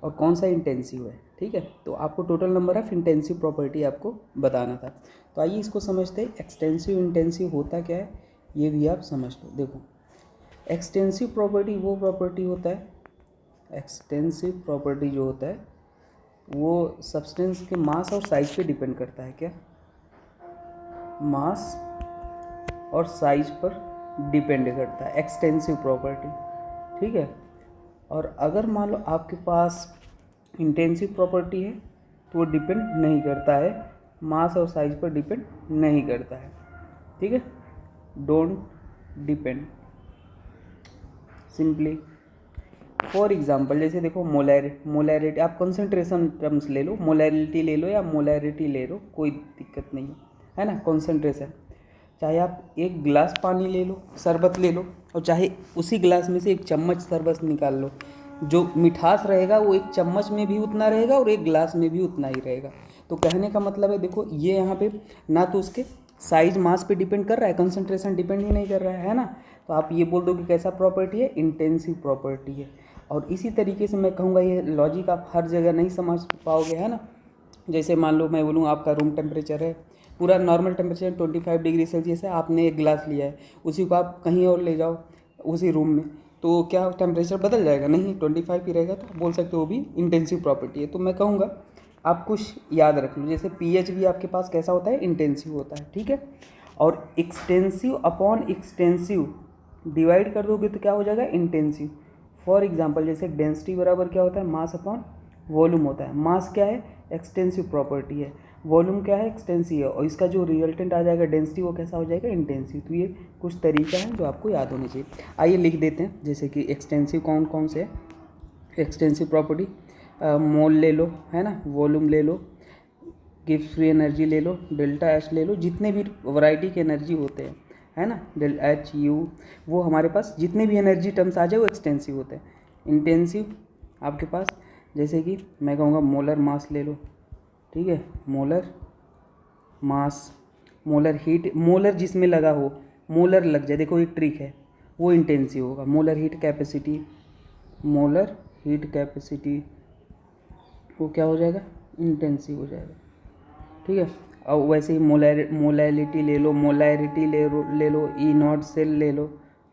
और कौन सा इंटेंसिव है। ठीक है, तो आपको total number of intensive property आपको बताना था। तो आइए इसको समझते हैं, एक्सटेंसिव इंटेंसिव होता क्या है ये भी आप समझ लो। देखो, एक्सटेंसिव प्रॉपर्टी वो प्रॉपर्टी होता है, एक्सटेंसिव प्रॉपर्टी जो होता है वो सब्सटेंस के मास और साइज पे डिपेंड करता है। क्या? मास और साइज पर डिपेंड करता है एक्सटेंसिव प्रॉपर्टी। ठीक है, और अगर मान लो आपके पास इंटेंसिव प्रॉपर्टी है तो वो डिपेंड नहीं करता है, मास और साइज पर डिपेंड नहीं करता है। ठीक है, don't depend simply. For example जैसे देखो, मोलैरिटी आप कंसंट्रेशन टर्म्स ले लो, मोलैरिटी ले लो या मोलैरिटी ले लो, कोई दिक्कत नहीं है ना। कंसंट्रेशन, चाहे आप एक गिलास पानी ले लो, शरबत ले लो, और चाहे उसी गिलास में से एक चम्मच शरबत निकाल लो, जो मिठास रहेगा वो एक चम्मच में भी उतना रहेगा और एक गिलास में भी उतना ही रहेगा। तो कहने का मतलब है, देखो ये यहाँ पे ना तो उसके साइज मास पे डिपेंड कर रहा है, कंसंट्रेशन डिपेंड ही नहीं कर रहा है ना। तो आप ये बोल दो कि कैसा प्रॉपर्टी है, इंटेंसिव प्रॉपर्टी है। और इसी तरीके से मैं कहूँगा, ये लॉजिक आप हर जगह नहीं समझ पाओगे, है ना। जैसे मान लो मैं बोलूँ आपका रूम टेम्परेचर है, पूरा नॉर्मल टेम्परेचर 25 डिग्री सेल्सियस है, आपने एक गिलास लिया है, उसी को आप कहीं और ले जाओ उसी रूम में, तो क्या टेम्परेचर बदल जाएगा? नहीं, 25 ही रहेगा। तो आप बोल सकते हो वो भी इंटेंसिव प्रॉपर्टी है। तो मैं कहूँगा आप कुछ याद रख लो, जैसे pH भी आपके पास कैसा होता है, इंटेंसिव होता है। ठीक है, और एक्सटेंसिव अपॉन एक्सटेंसिव डिवाइड कर दोगे तो क्या हो जाएगा, इंटेंसिव। फॉर एग्जांपल जैसे डेंसिटी बराबर क्या होता है, मास अपॉन वॉल्यूम होता है। मास क्या है, एक्सटेंसिव प्रॉपर्टी है, वॉल्यूम क्या है, एक्सटेंसिव है, और इसका जो रिजल्टेंट आ जाएगा डेंसिटी वो कैसा हो जाएगा, इंटेंसिव। तो ये कुछ तरीका है जो आपको याद होने चाहिए। आइए लिख देते हैं, जैसे कि एक्सटेंसिव कौन कौन से है। एक्सटेंसिव प्रॉपर्टी, मोल ले लो, है ना, वॉल्यूम ले लो, गिब्स फ्री एनर्जी ले लो, डेल्टा एच ले लो, जितने भी वैरायटी के एनर्जी होते हैं, है ना, डेल एच यू, वो हमारे पास जितने भी एनर्जी टर्म्स आ जाए वो एक्सटेंसिव होते हैं। इंटेंसिव आपके पास जैसे कि मैं कहूँगा मोलर मास ले लो। ठीक है, molar mass, molar heat, molar जिसमें लगा हो, मोलर लग जाए, देखो ये ट्रिक है, वो इंटेंसिव होगा। Molar heat capacity, molar heat capacity वो क्या हो जाएगा, इंटेंसिव हो जाएगा। ठीक है, और वैसे ही मोलैलिटी ले लो, मोलैरिटी ले लो, ई नॉट सेल ले लो,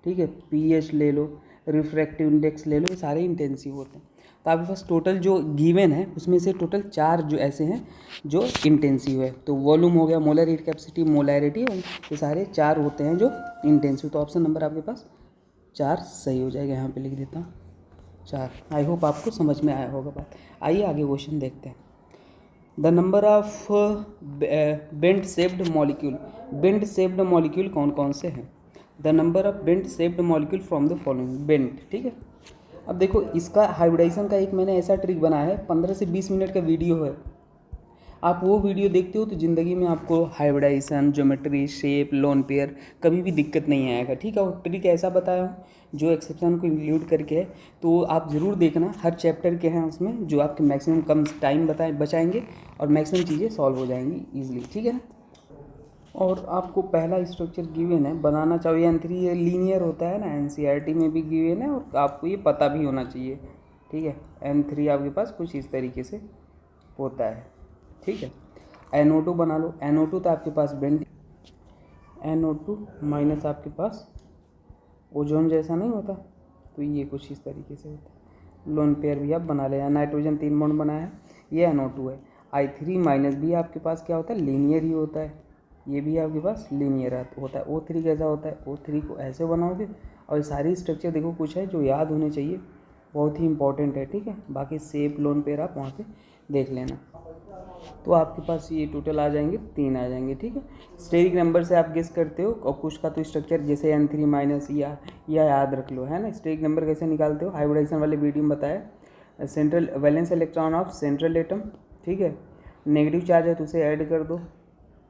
ठीक है, pH ले लो, रिफ्रैक्टिव इंडेक्स ले लो, ये सारे इंटेंसिव होते हैं। तो आपके पास टोटल जो गिवन है उसमें से टोटल 4 जो ऐसे हैं जो इंटेंसिव है। तो वॉल्यूम हो गया, मोलर हीट कैपेसिटी, मोलैरिटी, ये सारे 4 होते हैं जो इंटेंसिव। तो ऑप्शन नंबर आपके पास 4 सही हो जाएगा। यहाँ पे लिख देता हूँ 4। आई होप आपको समझ में आया होगा बात। आइए आगे क्वेश्चन देखते हैं। The number of bent shaped molecule, bent shaped molecule कौन कौन से हैं। The number of bent shaped molecule from the following, bent. ठीक है, अब देखो इसका हाइब्रिडाइजेशन का एक मैंने ऐसा ट्रिक बनाया है, 15 से 20 मिनट का वीडियो है। आप वो वीडियो देखते हो तो ज़िंदगी में आपको hybridisation, geometry, shape, lone pair कभी भी दिक्कत नहीं आएगा। ठीक है, और ट्रिक ऐसा बताया हूँ जो एक्सेप्शन को इंक्लूड करके है, तो आप ज़रूर देखना। हर चैप्टर के हैं उसमें जो आपके मैक्सिमम कम टाइम बचाएंगे और मैक्सिमम चीज़ें सॉल्व हो जाएंगी ईजिली। ठीक है ना। और आपको पहला स्ट्रक्चर गिवन है, बनाना चाहिए N3, ये लीनियर होता है ना, NCERT में भी गिवन है और आपको ये पता भी होना चाहिए। ठीक है, N3 आपके पास कुछ इस तरीके से होता है। ठीक है, NO2 बना लो। NO2 तो आपके पास बेंट, NO2 माइनस आपके पास ओजोन जैसा नहीं होता, तो ये कुछ इस तरीके से होता है। लोन पेयर भी आप बना लेना, नाइट्रोजन 3 बॉन्ड बनाया है, ये NO2 है। I3 माइनस भी आपके पास क्या होता है, लीनियर ही होता है, ये भी आपके पास लीनियर होता है। O3 कैसा होता है, O3 को ऐसे बनाओगे। और सारी स्ट्रक्चर देखो कुछ है जो याद होने चाहिए, बहुत ही इंपॉर्टेंट है। ठीक है, बाकी शेप, लोन पेयर आप वहाँ पे देख लेना। तो आपके पास ये टोटल आ जाएंगे 3 आ जाएंगे। ठीक है, स्टेरिक नंबर से आप गेस करते हो, और कुछ का तो स्ट्रक्चर जैसे N3 माइनस या याद रख लो, है ना। स्टेरिक नंबर कैसे निकालते हो, हाइब्रिडाइजेशन वाले वीडियो में बताया। Central valence electron of central atom, ठीक है, नेगेटिव चार्ज है तो उसे ऐड कर दो,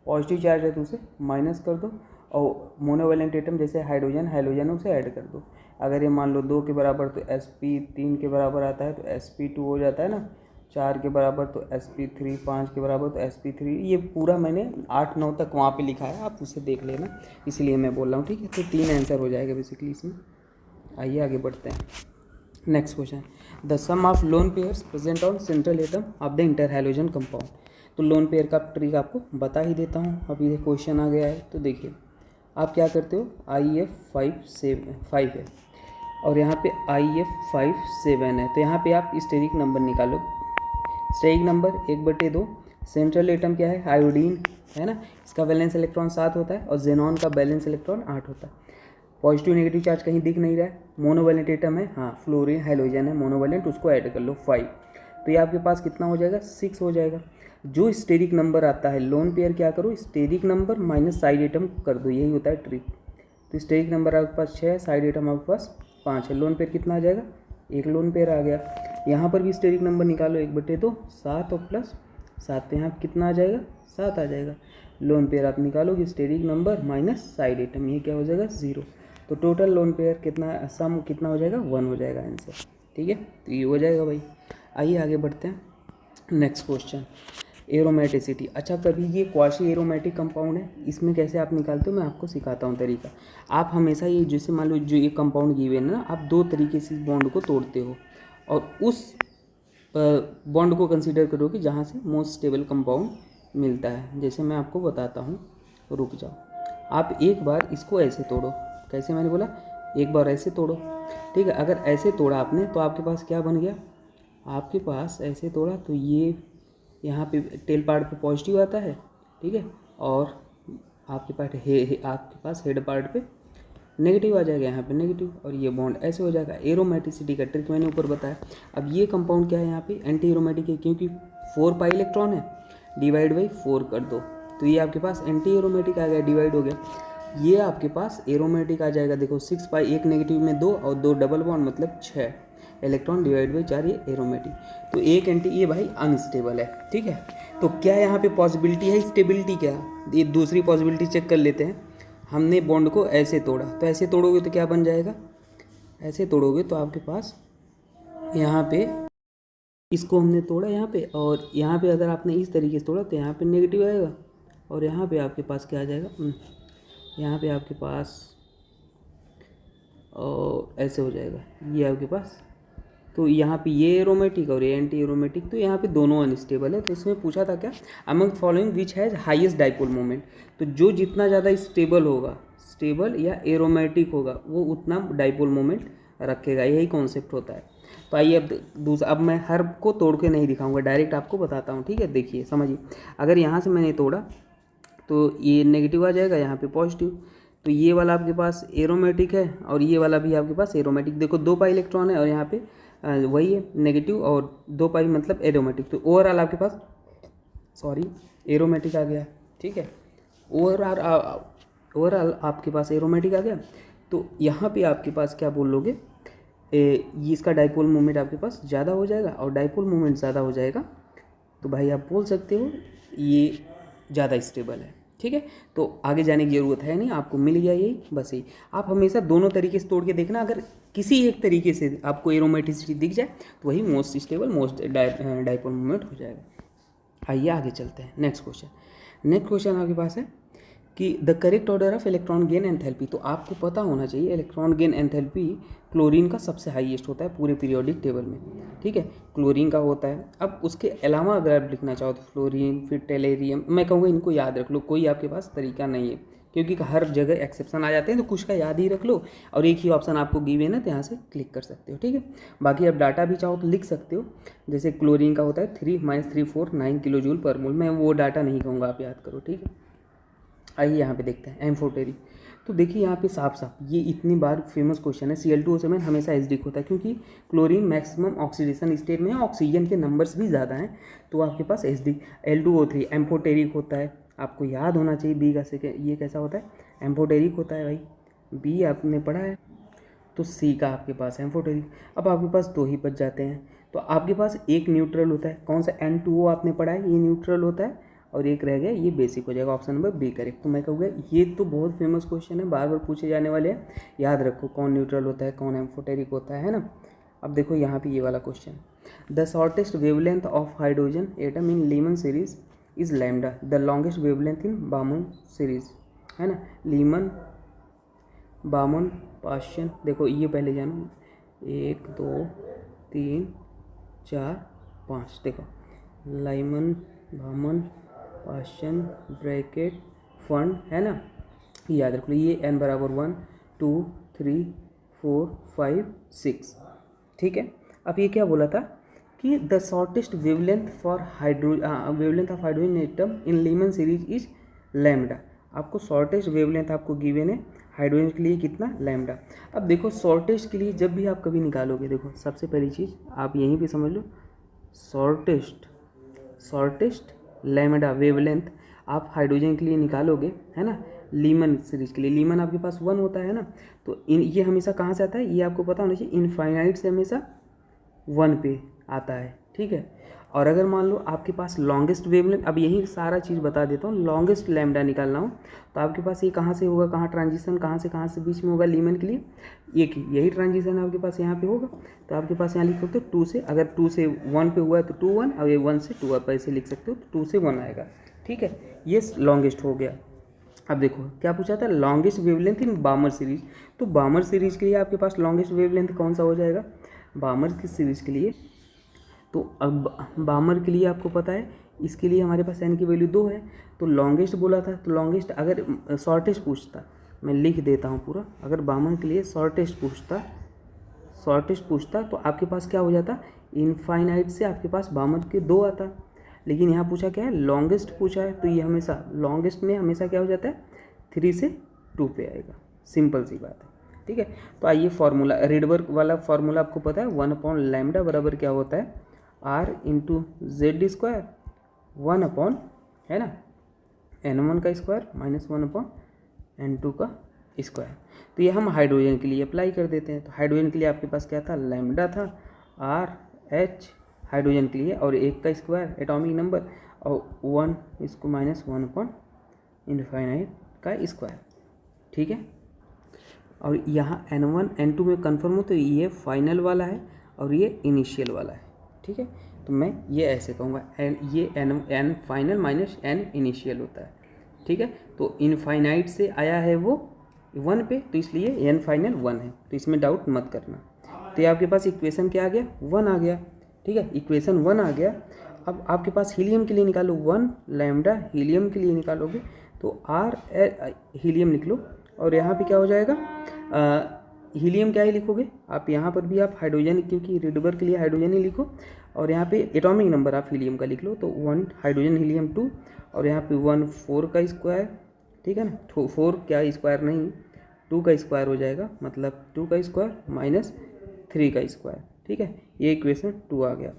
पॉजिटिव चार्ज है तो उसे माइनस कर दो, और मोनोवैलेंट एटम जैसे हाइड्रोजन, हैलोजन, उसे ऐड कर दो। अगर ये मान लो 2 के बराबर तो sp 3 के बराबर आता है तो sp2 हो जाता है ना, 4 के बराबर तो sp3, 5 के बराबर तो sp3। ये पूरा मैंने 8-9 तक वहाँ पे लिखा है, आप उसे देख लेना, इसलिए मैं बोल रहा हूँ, ठीक है। तो 3 आंसर हो जाएगा बेसिकली इसमें। आइए आगे बढ़ते हैं। Next question, the sum of lone pairs present on central atom of the interhalogen compound. तो लोन पेयर का ट्रिक आपको बता ही देता हूँ, अभी ये क्वेश्चन आ गया है। तो देखिए आप क्या करते हो, IF5 है और यहाँ पे IF57 है, तो यहाँ पे आप स्टेरिक नंबर निकालो। स्टेरिक नंबर 1/2, सेंट्रल एटम क्या है, आयोडीन है ना, इसका वैलेंस इलेक्ट्रॉन 7 होता है और जेनॉन का बैलेंस इलेक्ट्रॉन 8 होता है। पॉजिटिव नेगेटिव चार्ज कहीं दिख नहीं रहा है, मोनोवैलेंट एटम है, हाँ फ्लोरीन हाइड्रोजन है मोनोवैलेंट, उसको ऐड कर लो 5, तो ये आपके पास कितना हो जाएगा, 6 हो जाएगा। जो स्टेरिक नंबर आता है लोन पेयर क्या करो, steric number minus side atom कर दो, यही होता है ट्रिक। तो स्टेरिक नंबर आपके पास 6 है, साइड एटम आपके पास 5 है, लोन पेयर कितना आ जाएगा, 1 लोन पेयर आ गया। यहाँ पर भी स्टेरिक नंबर निकालो, 1/2 7 और प्लस 7, तो यहाँ कितना आ जाएगा, 7 आ जाएगा। लोन पेयर आप निकालोगे steric number minus side atom, ये क्या हो जाएगा 0। तो टोटल लोन पेयर कितना, सम कितना हो जाएगा, 1 हो जाएगा आंसर, ठीक है। तो ये हो जाएगा भाई। आइए आगे बढ़ते हैं। Next question, aromaticity. अच्छा, कभी ये क्वाशी एरोमेटिक कंपाउंड है, इसमें कैसे आप निकालते हो मैं आपको सिखाता हूँ तरीका। आप हमेशा ये जैसे मान लो जो ये कंपाउंड गिवन है ना, आप 2 तरीके से बॉन्ड को तोड़ते हो और उस बॉन्ड को कंसीडर करो कि जहाँ से मोस्ट स्टेबल कंपाउंड मिलता है। जैसे मैं आपको बताता हूँ, रुक जाओ। आप एक बार इसको ऐसे तोड़ो, कैसे मैंने बोला, एक बार ऐसे तोड़ो, ठीक है। अगर ऐसे तोड़ा आपने तो आपके पास क्या बन गया, आपके पास ऐसे तोड़ा तो ये यहाँ पे टेल पार्ट पे पॉजिटिव आता है, ठीक है, और आपके पास हेड पार्ट पे नेगेटिव आ जाएगा, यहाँ पे नेगेटिव, और ये बॉन्ड ऐसे हो जाएगा। एरोमेटिसिटी का ट्रिक मैंने ऊपर बताया। अब ये कंपाउंड क्या है, यहाँ पे एंटी एरोमेटिक है, क्योंकि 4 पाई इलेक्ट्रॉन है, डिवाइड बाई 4 कर दो तो ये आपके पास एंटी एरोमेटिक आ गया, डिवाइड हो गया। ये आपके पास एरोमेटिक आ जाएगा, देखो 6 पाई, एक नेगेटिव में 2 और 2 डबल बॉन्ड मतलब 6 इलेक्ट्रॉन, डिवाइड बाई 4, ये एरोमेटिक। तो एक एंटी, ये भाई अनस्टेबल है, ठीक है। तो क्या यहाँ पे पॉसिबिलिटी है, स्टेबिलिटी क्या, ये दूसरी पॉसिबिलिटी चेक कर लेते हैं। हमने बॉन्ड को ऐसे तोड़ा, तो ऐसे तोड़ोगे तो क्या बन जाएगा, ऐसे तोड़ोगे तो आपके पास यहाँ पे, इसको हमने तोड़ा यहाँ पे, और यहाँ पे अगर आपने इस तरीके से तोड़ा तो यहाँ पे नेगेटिव आएगा, और यहाँ पे आपके पास क्या आ जाएगा, यहाँ पे आपके पास और ऐसे हो जाएगा, ये आपके पास। तो यहाँ पे ये एरोमेटिक और ये एंटी एरोमेटिक, तो यहाँ पे दोनों अनस्टेबल है। तो इसमें पूछा था क्या, among following which has highest dipole moment. तो जो जितना ज़्यादा स्टेबल होगा, स्टेबल या एरोमेटिक होगा, वो उतना डाइपोल मोमेंट रखेगा, यही कॉन्सेप्ट होता है। तो आइए अब मैं हर को तोड़ के नहीं दिखाऊंगा, डायरेक्ट आपको बताता हूँ, ठीक है। देखिए समझिए, अगर यहाँ से मैंने तोड़ा तो ये नेगेटिव आ जाएगा, यहाँ पे पॉजिटिव, तो ये वाला आपके पास एरोमेटिक है और ये वाला भी आपके पास एरोमेटिक। देखो 2 पाई इलेक्ट्रॉन है और यहाँ पे वही है नेगेटिव, और 2 पाई मतलब एरोमेटिक, तो ओवरऑल आपके पास एरोमेटिक आ गया, ठीक है। ओवरऑल आपके पास एरोमेटिक आ गया। तो यहाँ पे आपके पास क्या बोल लोगे, ये इसका डाइपोल मोमेंट आपके पास ज़्यादा हो जाएगा, और डाइपोल मोमेंट ज़्यादा हो जाएगा तो भाई आप बोल सकते हो ये ज़्यादा स्टेबल है, ठीक है। तो आगे जाने की ज़रूरत है नहीं, आपको मिल गया यही, बस यही। आप हमेशा दोनों तरीके से तोड़ के देखना, अगर किसी एक तरीके से आपको एरोमेटिसिटी दिख जाए तो वही most stable, most dipole moment हो जाएगा। आइए आगे चलते हैं। नेक्स्ट क्वेश्चन आपके पास है कि the correct order of electron gain enthalpy. तो आपको पता होना चाहिए इलेक्ट्रॉन गेन एंथैल्पी क्लोरीन का सबसे हाईएस्ट होता है पूरे पीरियोडिक टेबल में, ठीक है, क्लोरीन का होता है। अब उसके अलावा अगर आप लिखना चाहो तो फ्लोरीन, फिर टेलेरियम, मैं कहूँगा इनको याद रख लो, कोई आपके पास तरीका नहीं है, क्योंकि हर जगह एक्सेप्शन आ जाते हैं, तो कुछ का याद ही रख लो, और एक ही ऑप्शन आपको गिवन है तो यहाँ से क्लिक कर सकते हो, ठीक है। बाकी आप डाटा भी चाहो तो लिख सकते हो, जैसे क्लोरीन का होता है 3 - 349 किलो जूल पर मोल, मैं वो डाटा नहीं कहूँगा, आप याद करो, ठीक है। आइए यहाँ पे देखते हैं एम्फोटेरी। तो देखिए यहाँ पे साफ साफ ये इतनी बार फेमस क्वेश्चन है, Cl2O7 हमेशा एसिडिक होता है, क्योंकि क्लोरीन मैक्सिमम ऑक्सीडेशन स्टेट में है, ऑक्सीजन के नंबर्स भी ज़्यादा हैं, तो आपके पास एसिडिक। L2O3 एम्फोटेरिक होता है, आपको याद होना चाहिए बी का सेकेंड, ये कैसा होता है, एम्फोटेरिक होता है भाई, बी आपने पढ़ा है। तो सी का आपके पास एम्फोटेरिक। अब आपके पास 2 ही बच जाते हैं, तो आपके पास एक न्यूट्रल होता है, कौन सा, N2O आपने पढ़ा है, ये न्यूट्रल होता है, और एक रह गया ये बेसिक हो जाएगा, ऑप्शन नंबर बी करेक्ट। तो मैं कहूँगा ये तो बहुत फेमस क्वेश्चन है, बार बार पूछे जाने वाले हैं, याद रखो कौन न्यूट्रल होता है, कौन एम्फोटेरिक होता है ना। अब देखो यहाँ पे ये वाला question, the shortest wavelength of hydrogen atom in Lyman series is lambda, the longest wavelength in Balmer series, है ना। लीमन, बामन, पाश्चन, देखो ये पहले जानो, 1 2 3 4 5, देखो लाइमन, बामन, पाश्चन, ब्रैकेट, फंड, है ना। याद रख लो ये n बराबर 1 2 3 4 5 6, ठीक है। अब ये क्या बोला था कि the shortest wavelength for wavelength of hydrogen atom in Lyman series is lambda. आपको शॉर्टेस्ट वेवलेंथ आपको गिवन है हाइड्रोजन के लिए कितना, लैम्डा। अब देखो शॉर्टेस्ट के लिए जब भी आप कभी निकालोगे, देखो सबसे पहली चीज़ आप यहीं पे समझ लो, शॉर्टेस्ट लैम्डा वेवलेंथ आप हाइड्रोजन के लिए निकालोगे, है ना, लीमन सीरीज के लिए। लीमन आपके पास 1 होता है ना, तो ये हमेशा कहाँ से आता है, ये आपको पता होना चाहिए, इनफाइनाइट से हमेशा 1 पे आता है, ठीक है। और अगर मान लो आपके पास लॉन्गेस्ट वेवलेंथ, अब यही सारा चीज़ बता देता हूँ, लॉन्गेस्ट लैम्डा निकालना हो तो आपके पास ये कहाँ से होगा, कहाँ ट्रांजिशन कहाँ से बीच में होगा लीमन के लिए, एक यही ट्रांजिशन आपके पास यहाँ पे होगा। तो आपके पास यहाँ लिख सकते हो 2 से, अगर 2 से 1 पे हुआ है तो 2 1, और ये 1 से 2 आप ऐसे लिख सकते हो, तो 2 से 1 आएगा, ठीक है। ये लॉन्गेस्ट हो गया। अब देखो क्या पूछा था, लॉन्गेस्ट वेवलेंथ इन बामर सीरीज, तो बामर सीरीज के लिए आपके पास लॉन्गेस्ट वेवलेंथ कौन सा हो जाएगा, बामर की सीरीज के लिए। तो अब बामर के लिए आपको पता है, इसके लिए हमारे पास n की वैल्यू 2 है, तो लॉन्गेस्ट बोला था, तो लॉन्गेस्ट अगर शॉर्टेस्ट पूछता, मैं लिख देता हूँ पूरा, अगर बामर के लिए शॉर्टेस्ट पूछता तो आपके पास क्या हो जाता, इनफाइनाइट से आपके पास बामर के 2 आता। लेकिन यहाँ पूछा क्या है, लॉन्गेस्ट पूछा है, तो ये हमेशा लॉन्गेस्ट में हमेशा क्या हो जाता है, 3 से 2 पे आएगा, सिंपल सी बात है, ठीक है। तो आइए फार्मूला, रेडबर्ग वाला फार्मूला आपको पता है, 1/λ बराबर क्या होता है, r इंटू जेड स्क्वायर 1/, है ना, n1 का स्क्वायर माइनस 1/n2 का स्क्वायर। तो ये हम हाइड्रोजन के लिए अप्लाई कर देते हैं। तो हाइड्रोजन के लिए आपके पास क्या था, लैम्डा था, r h हाइड्रोजन के लिए, और 1 का स्क्वायर एटॉमिक नंबर, और 1 इसको माइनस 1/इनफाइनाइट का स्क्वायर, ठीक है। और यहाँ n1 n2 में कन्फर्म हो तो ये फाइनल वाला है और ये इनिशियल वाला है, ठीक है। तो मैं ये ऐसे कहूँगा, ये n final minus n initial होता है, ठीक है। तो इनफाइनाइट से आया है वो 1 पे, तो इसलिए n फाइनल 1 है, तो इसमें डाउट मत करना। तो ये आपके पास इक्वेशन क्या आ गया, 1 आ गया, ठीक है, इक्वेशन 1 आ गया। अब आपके पास हीलियम के लिए निकालो, 1 लैम्डा हीलियम के लिए निकालोगे तो r हीलियम लिख लो, और यहाँ पे क्या हो जाएगा, हीलियम क्या ही लिखोगे आप, यहाँ पर भी आप हाइड्रोजन, क्योंकि रेडबर्ग के लिए हाइड्रोजन ही लिखो, और यहाँ पे एटॉमिक नंबर आप हीलियम का लिख लो, तो 1 हाइड्रोजन हीलियम 2, और यहाँ पे 1 4 का स्क्वायर, ठीक है ना, 4 क्या स्क्वायर नहीं, 2 का स्क्वायर हो जाएगा, मतलब 2 का स्क्वायर माइनस 3 का स्क्वायर, ठीक है। ये इक्वेशन 2 आ गया।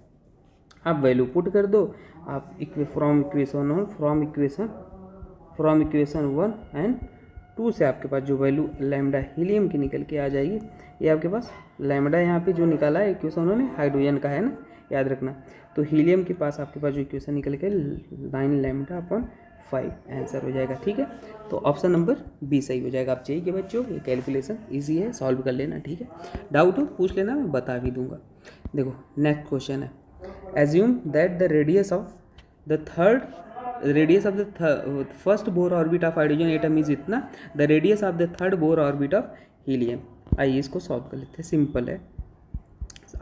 आप वैल्यू पुट कर दो, आप फ्रॉम इक्वेशन 1 एंड 2 से आपके पास जो वैल्यू लैम्डा हीलियम की निकल के आ जाएगी, ये आपके पास लैम्डा यहाँ पे जो निकाला है इक्वेशन उन्होंने हाइड्रोजन का है ना, याद रखना। तो हीलियम के पास आपके पास जो इक्वेशन निकल के 9λ/5 आंसर हो जाएगा, ठीक है। तो ऑप्शन नंबर बी सही हो जाएगा। आप चाहिए कि बच्चों ये कैलकुलेशन ईजी है, सॉल्व कर लेना, ठीक है। डाउट हो पूछ लेना, मैं बता भी दूंगा। देखो नेक्स्ट क्वेश्चन है, assume that the radius of the first Bohr orbit of hydrogen atom is इतना, the radius of the third Bohr orbit of helium. आइए इसको सॉल्व कर लेते हैं, सिंपल है।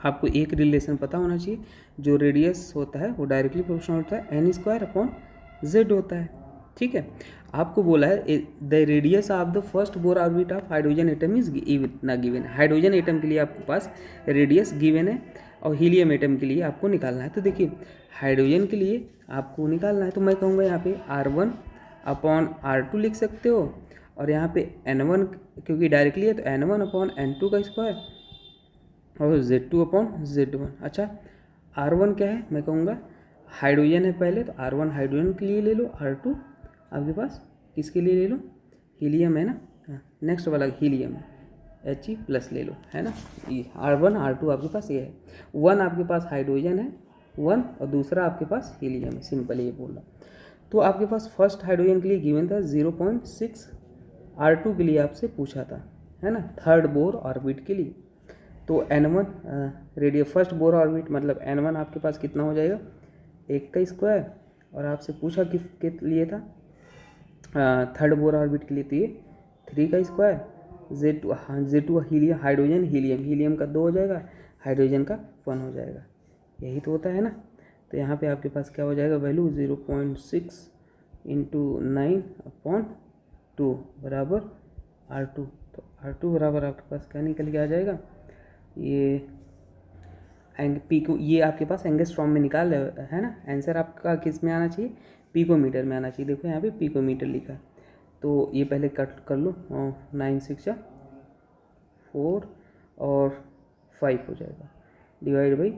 आपको एक रिलेशन पता होना चाहिए, जो रेडियस होता है वो डायरेक्टली प्रोपोर्शनल होता है n² होता है, ठीक है। आपको बोला है the radius of the first Bohr orbit of hydrogen atom is इतना गिवन है। हाइड्रोजन एटम के लिए आपके पास रेडियस गिवन है, और हीलियम एटम के लिए आपको निकालना है। तो देखिए हाइड्रोजन के लिए आपको निकालना है, तो मैं कहूँगा यहाँ पे R1/R2 लिख सकते हो, और यहाँ पे n1 क्योंकि डायरेक्टली है तो n1/n2 का स्क्वायर, और Z2/Z1। अच्छा R1 क्या है, मैं कहूँगा हाइड्रोजन है पहले, तो R1 हाइड्रोजन के लिए ले लो, R2 आपके पास किसके लिए ले लो, हीलियम है ना, नेक्स्ट वाला हीलियम है, He+ ले लो, है ना। R1 R2 आपके पास ये है, 1 आपके पास हाइड्रोजन है 1, और दूसरा आपके पास हीलियम है, सिंपल ये बोल रहा। तो आपके पास फर्स्ट हाइड्रोजन के लिए गिवन था 0.6, R2 के लिए आपसे पूछा था, है ना, थर्ड बोर ऑर्बिट के लिए। तो N1 radio first Bohr orbit मतलब N1 आपके पास कितना हो जाएगा 1 का स्क्वायर, और आपसे पूछा किसके लिए था थर्ड बोर ऑर्बिट के लिए, तो ये 3 का स्क्वायर। Z2 हाँ Z2 हीलियम हाइड्रोजन हीलियम का 2 हो जाएगा, हाइड्रोजन का 1 हो जाएगा, यही तो होता है ना। तो यहाँ पे आपके पास क्या हो जाएगा वैल्यू 0.6 इंटू 9/2 बराबर R2। तो R2 बराबर आपके पास क्या निकल के आ जाएगा, ये पिको, ये आपके पास एंगस्ट्रॉम में निकाल है ना। आंसर आपका किस में आना चाहिए, पिकोमीटर में आना चाहिए। देखो यहाँ पे पिकोमीटर लिखा है, तो ये पहले कट कर लो, 9 6 4 और 5 हो जाएगा, डिवाइड बाई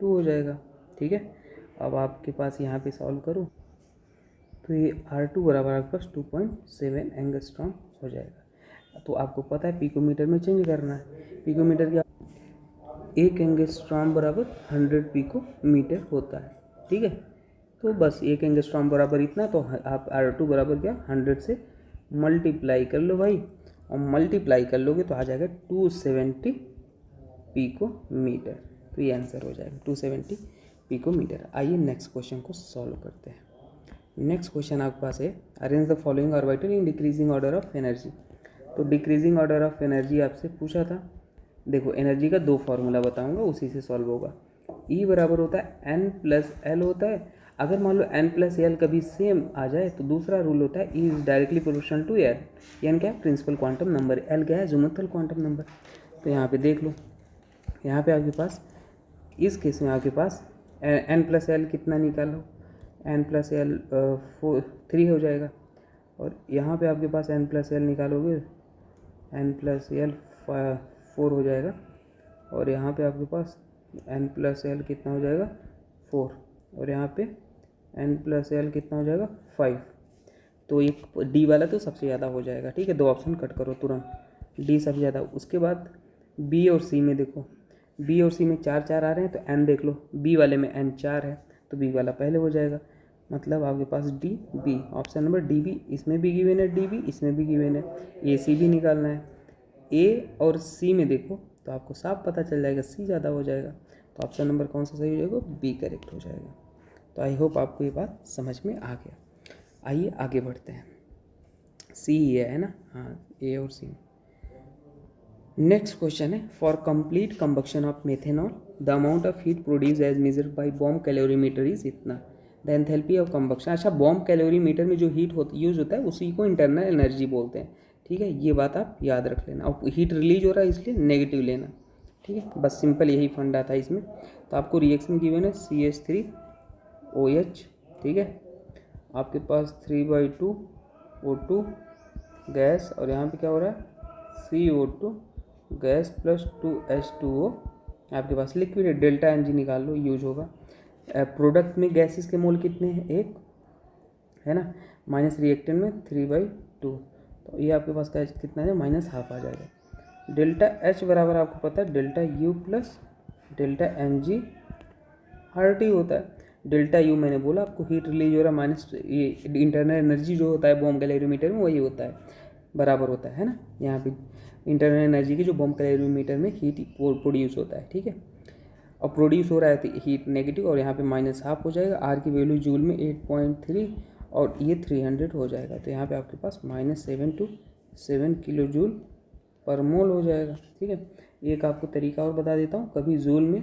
2 हो जाएगा, ठीक है। अब आपके पास यहाँ पे सॉल्व करो तो ये R2 बराबर आपके पास 2.7 एंगस्ट्रॉम हो जाएगा। तो आपको पता है पिकोमीटर में चेंज करना है, पिकोमीटर क्या, 1 एंगस्ट्रॉम बराबर 100 पिकोमीटर होता है, ठीक है। तो बस 1 एंगस्ट्रॉम बराबर इतना, तो आप R2 बराबर क्या 100 से मल्टीप्लाई कर लो भाई, और मल्टीप्लाई कर लोगे तो आ जाएगा 270 पिकोमीटर। तो ये आंसर हो जाएगा 270 पिकोमीटर। आइए नेक्स्ट क्वेश्चन को सॉल्व करते हैं। नेक्स्ट क्वेश्चन आपके पास है arrange the following orbital in decreasing order of energy. तो डिक्रीजिंग ऑर्डर ऑफ एनर्जी आपसे पूछा था। देखो एनर्जी का 2 फार्मूला बताऊंगा, उसी से सॉल्व होगा। E बराबर होता है N+L होता है। अगर मान लो N+L कभी सेम आ जाए तो दूसरा रूल होता है E is directly proportional to L। यानी क्या, प्रिंसिपल क्वांटम नंबर, L क्या है, ज़ुमुथल क्वांटम नंबर। तो यहाँ पे देख लो, यहाँ पे आपके पास इस केस में आपके पास N+L कितना निकालो, N+L 3 हो जाएगा, और यहाँ पे आपके पास N+L निकालोगे N+L 4 हो जाएगा, और यहाँ पे आपके पास N+L कितना हो जाएगा 4, और यहाँ पे N+L कितना हो जाएगा 5। तो ये D वाला तो सबसे ज़्यादा हो जाएगा, ठीक है। 2 ऑप्शन कट करो तुरंत, D सबसे ज़्यादा। उसके बाद B और C में देखो, B और C में 4 4 आ रहे हैं, तो N देख लो, B वाले में N 4 है तो B वाला पहले हो जाएगा, मतलब आपके पास D B, option number D B, इसमें भी गिवन है D B, इसमें भी गिवन है, A C भी निकालना है। A और C में देखो तो आपको साफ पता चल जाएगा C ज़्यादा हो जाएगा, तो ऑप्शन नंबर कौन सा सही हो जाएगा, B करेक्ट हो जाएगा। तो आई होप आपको ये बात समझ में आ गया। आइए आगे बढ़ते हैं, C ही है ना, हाँ A और C। Next question is for complete combustion of methanol the amount of heat produce as measured by bomb calorimeter is इतना, द एंथैल्पी ऑफ कंबक्शन। अच्छा, बॉम्ब कैलोरीमीटर में जो हीट यूज होता है उसी को इंटरनल एनर्जी बोलते हैं, ठीक है। ये बात आप याद रख लेना, और हीट रिलीज हो रहा है इसलिए नेगेटिव लेना, ठीक है। बस सिंपल यही फंडा था इसमें। तो आपको रिएक्शन गिवन है CH3OH, ठीक है। आपके पास 3/2 O2 गैस, और यहाँ पे क्या हो रहा है CO2 गैस प्लस 2H2O आपके पास लिक्विड है। डेल्टा NG निकाल लो, यूज होगा। प्रोडक्ट में गैसेस के मोल कितने हैं, 1 है ना, माइनस रिएक्टेंट में 3/2, तो ये आपके पास क्या कितना है, -½ आ जाएगा। डेल्टा H बराबर आपको पता है delta U plus delta NG RT होता है। डेल्टा U मैंने बोला आपको हीट रिलीज हो रहा है, माइनस ये इंटरनल एनर्जी जो होता है बॉम्ब कैलोरीमीटर में वही होता है, बराबर होता है ना। यहाँ पे इंटरनल एनर्जी की जो बॉम्ब कैलोरीमीटर में हीट प्रोड्यूस होता है, ठीक है। और प्रोड्यूस हो रहा है तो हीट नेगेटिव, और यहाँ पे -½ हो जाएगा। R की वैल्यू जूल में 8.3 और ये 300 हो जाएगा, तो यहाँ पे आपके पास -7 किलो जूल पर मोल हो जाएगा, ठीक है। एक आपको तरीका और बता देता हूँ, कभी जूल में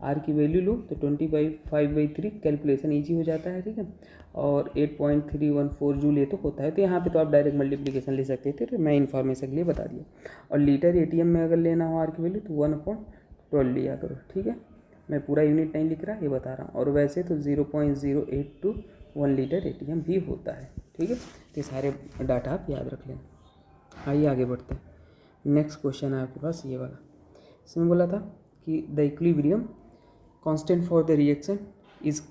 R की वैल्यू लो तो 20/5/3 कैलकुलेशन ईजी हो जाता है, ठीक है। और 8.314 जूल ये तो होता है, तो यहाँ पे तो आप डायरेक्ट मल्टीप्लिकेशन ले सकते थे, तो मैं इन्फॉर्मेशन के लिए बता दिया। और लीटर ATM में अगर लेना हो R की वैल्यू तो 1/12 लिया करो, ठीक है। मैं पूरा यूनिट नहीं लिख रहा, ये बता रहा हूँ। और वैसे तो 0.082 लीटर ATM भी होता है, ठीक है। तो ये सारे डाटा आप याद रख लेना। आइए आगे बढ़ते हैं। नेक्स्ट क्वेश्चन है आपके पास ये वाला। इसमें बोला था कि the equilibrium constant for the reaction is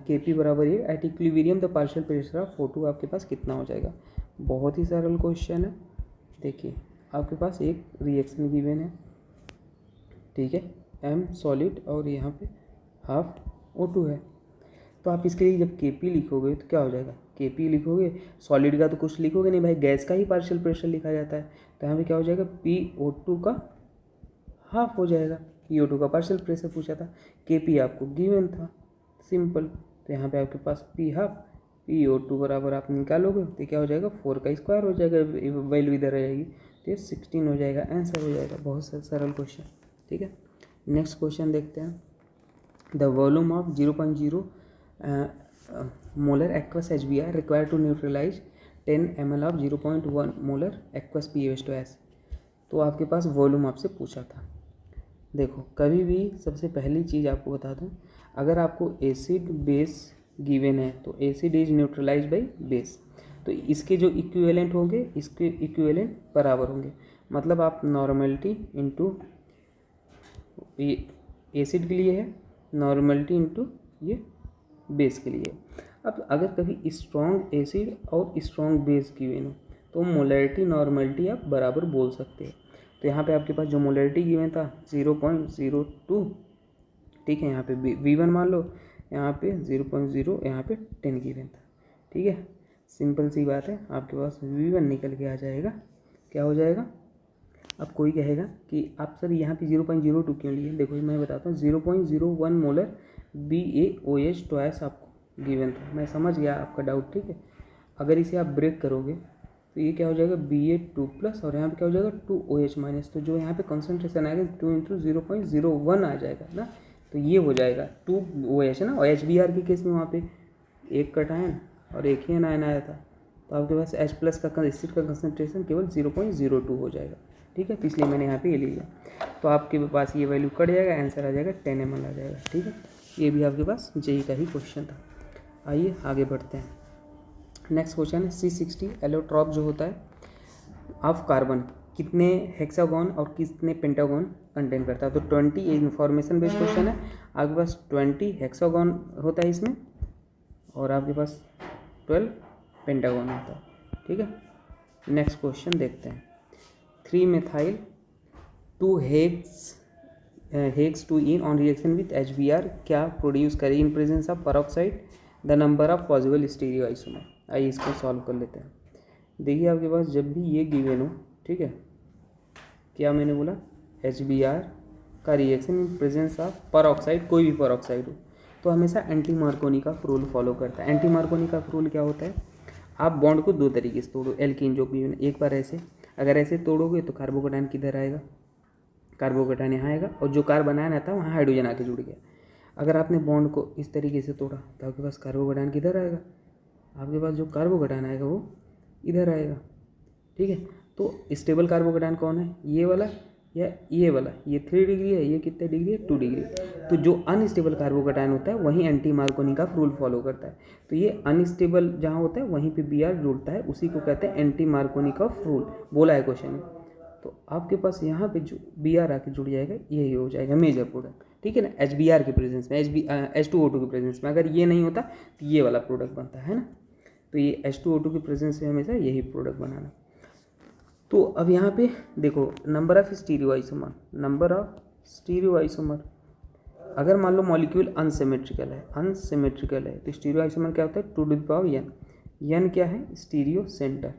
Kp बराबर ये, at equilibrium the partial pressure of O2 आपके पास कितना हो जाएगा। बहुत ही सरल क्वेश्चन है। देखिए आपके पास एक रिएक्शन गिवन है, ठीक है, M सॉलिड और यहाँ पे ½ O2 है। तो आप इसके लिए जब Kp लिखोगे तो क्या हो जाएगा, Kp लिखोगे, सॉलिड का तो कुछ लिखोगे नहीं भाई, गैस का ही पार्शियल प्रेशर लिखा जाता है। तो यहाँ पे क्या हो जाएगा, PO2 का ½ हो जाएगा, CO2 का पार्शियल प्रेशर पूछा था, Kp आपको गिवन था, सिंपल। तो यहाँ पे आपके पास P हाफ PO2 बराबर आप निकालोगे तो क्या हो जाएगा 4 का स्क्वायर हो जाएगा, वैल्यू इधर आ जाएगी तो ये 16 हो जाएगा, आंसर हो जाएगा। बहुत सरल क्वेश्चन, ठीक है। नेक्स्ट क्वेश्चन देखते हैं। The volume of 0.0 molar aqueous HBr required to neutralise 10 ml of 0.1 molar aqueous PaO2S। तो आपके पास वॉल्यूम आपसे पूछा था। देखो कभी भी सबसे पहली चीज़ आपको बता दूं, अगर आपको एसिड बेस गिवन है तो acid is neutralise by base, तो इसके जो इक्विवेलेंट होंगे इसके इक्विवेलेंट बराबर होंगे। मतलब आप नॉर्मलिटी इंटू ये एसिड के लिए है, नॉर्मलिटी इंटू ये बेस के लिए। अब अगर कभी स्ट्रॉन्ग एसिड और स्ट्रॉन्ग बेस गिवन हो तो मोलैरिटी नॉर्मलिटी आप बराबर बोल सकते हैं। तो यहाँ पे आपके पास जो मोलैरिटी गिवन था 0.02, ठीक है, यहाँ पे V1 मान लो, यहाँ पे 0.0, यहाँ पे 10 गिवन था, ठीक है। सिंपल सी बात है, आपके पास V1 निकल के आ जाएगा, क्या हो जाएगा। अब कोई कहेगा कि आप सर यहाँ पे 0.02 क्यों लिए, देखो मैं बताता हूँ 0.01 मोलर BaOH ट्वाइस आपको गिवन था, मैं समझ गया आपका डाउट, ठीक है। अगर इसे आप ब्रेक करोगे तो ये क्या हो जाएगा Ba2+ और यहाँ पे क्या हो जाएगा 2OH-, तो जो यहाँ पे कॉन्सेंट्रेशन आएगा 2 × 0.01 आ जाएगा ना, तो ये हो जाएगा 2OH है ना। और HBr के केस में वहाँ पे एक कटायन और एक ही एनायन आया था, तो आपके पास H+ का एसिड का कंसनट्रेशन केवल 0.02 हो जाएगा, ठीक है। तो इसलिए मैंने यहाँ पे ये लिया, तो आपके पास ये वैल्यू कट जाएगा, आंसर आ जाएगा 10 ml आ जाएगा, ठीक है। ये भी आपके पास जेई का ही क्वेश्चन था। आइए आगे बढ़ते हैं। नेक्स्ट क्वेश्चन है C60 एलोट्रॉप जो होता है ऑफ कार्बन कितने हेक्सागोन और कितने पेंटागोन कंटेन करता है। तो 20 ये इन्फॉर्मेशन बेस्ड क्वेश्चन है, आपके पास 20 हेक्सागोन होता है इसमें और आपके पास 12 पेंटागोन होता है, ठीक है। नेक्स्ट क्वेश्चन देखते हैं। 3 methyl 2 hex 2 in on reaction with HBr क्या प्रोड्यूस करे in presence of peroxide the number of possible stereo isomer. आइए इसको सॉल्व कर लेते हैं। देखिए आपके पास जब भी ये गिवन हो, ठीक है, क्या मैंने बोला HBr का reaction in presence of peroxide, कोई भी परऑक्साइड हो, तो हमेशा एंटी मार्कोनी का रूल फॉलो करता है। एंटी मार्कोनी का रूल क्या होता है, आप बॉन्ड को दो तरीके से तोड़ो, एल्कीन जो भी एक बार ऐसे, अगर ऐसे तोड़ोगे तो कार्बोकेटायन किधर आएगा, कार्बोकेटायन यहाँ आएगा और जो कार्बन आयन आता है वहाँ हाइड्रोजन आके जुड़ गया। अगर आपने बॉन्ड को इस तरीके से तोड़ा तो आपके पास कार्बोकेटायन किधर आएगा, आपके पास जो कार्बोकेटायन आएगा वो इधर आएगा, ठीक है। तो स्टेबल कार्बोकेटायन कौन है, ये वाला या ये वाला, ये 3 डिग्री है, ये कितने डिग्री है 2 डिग्री। तो जो अनस्टेबल कार्बोकेटायन होता है वहीं एंटी मार्कोनी का रूल फॉलो करता है। तो ये अनस्टेबल जहाँ होता है वहीं पे Br जुड़ता है, उसी को कहते हैं एंटी मार्कोनी का रूल, बोला है क्वेश्चन में। तो आपके पास यहाँ पे जो Br आके जुड़ जाएगा यही हो जाएगा मेजर प्रोडक्ट, ठीक है ना। HBr के प्रेजेंस में, H2O2 के प्रेजेंस में अगर ये नहीं होता तो ये वाला प्रोडक्ट बनता है ना। तो ये H2O2 के प्रेजेंस में हमेशा यही प्रोडक्ट बनाना। तो अब यहाँ पे देखो number of stereo isomer, number of stereo isomer, अगर मान लो मॉलिक्यूल अनसिमेट्रिकल है तो स्टीरियो आइसोमर क्या होता है 2n। n क्या है स्टीरियो सेंटर।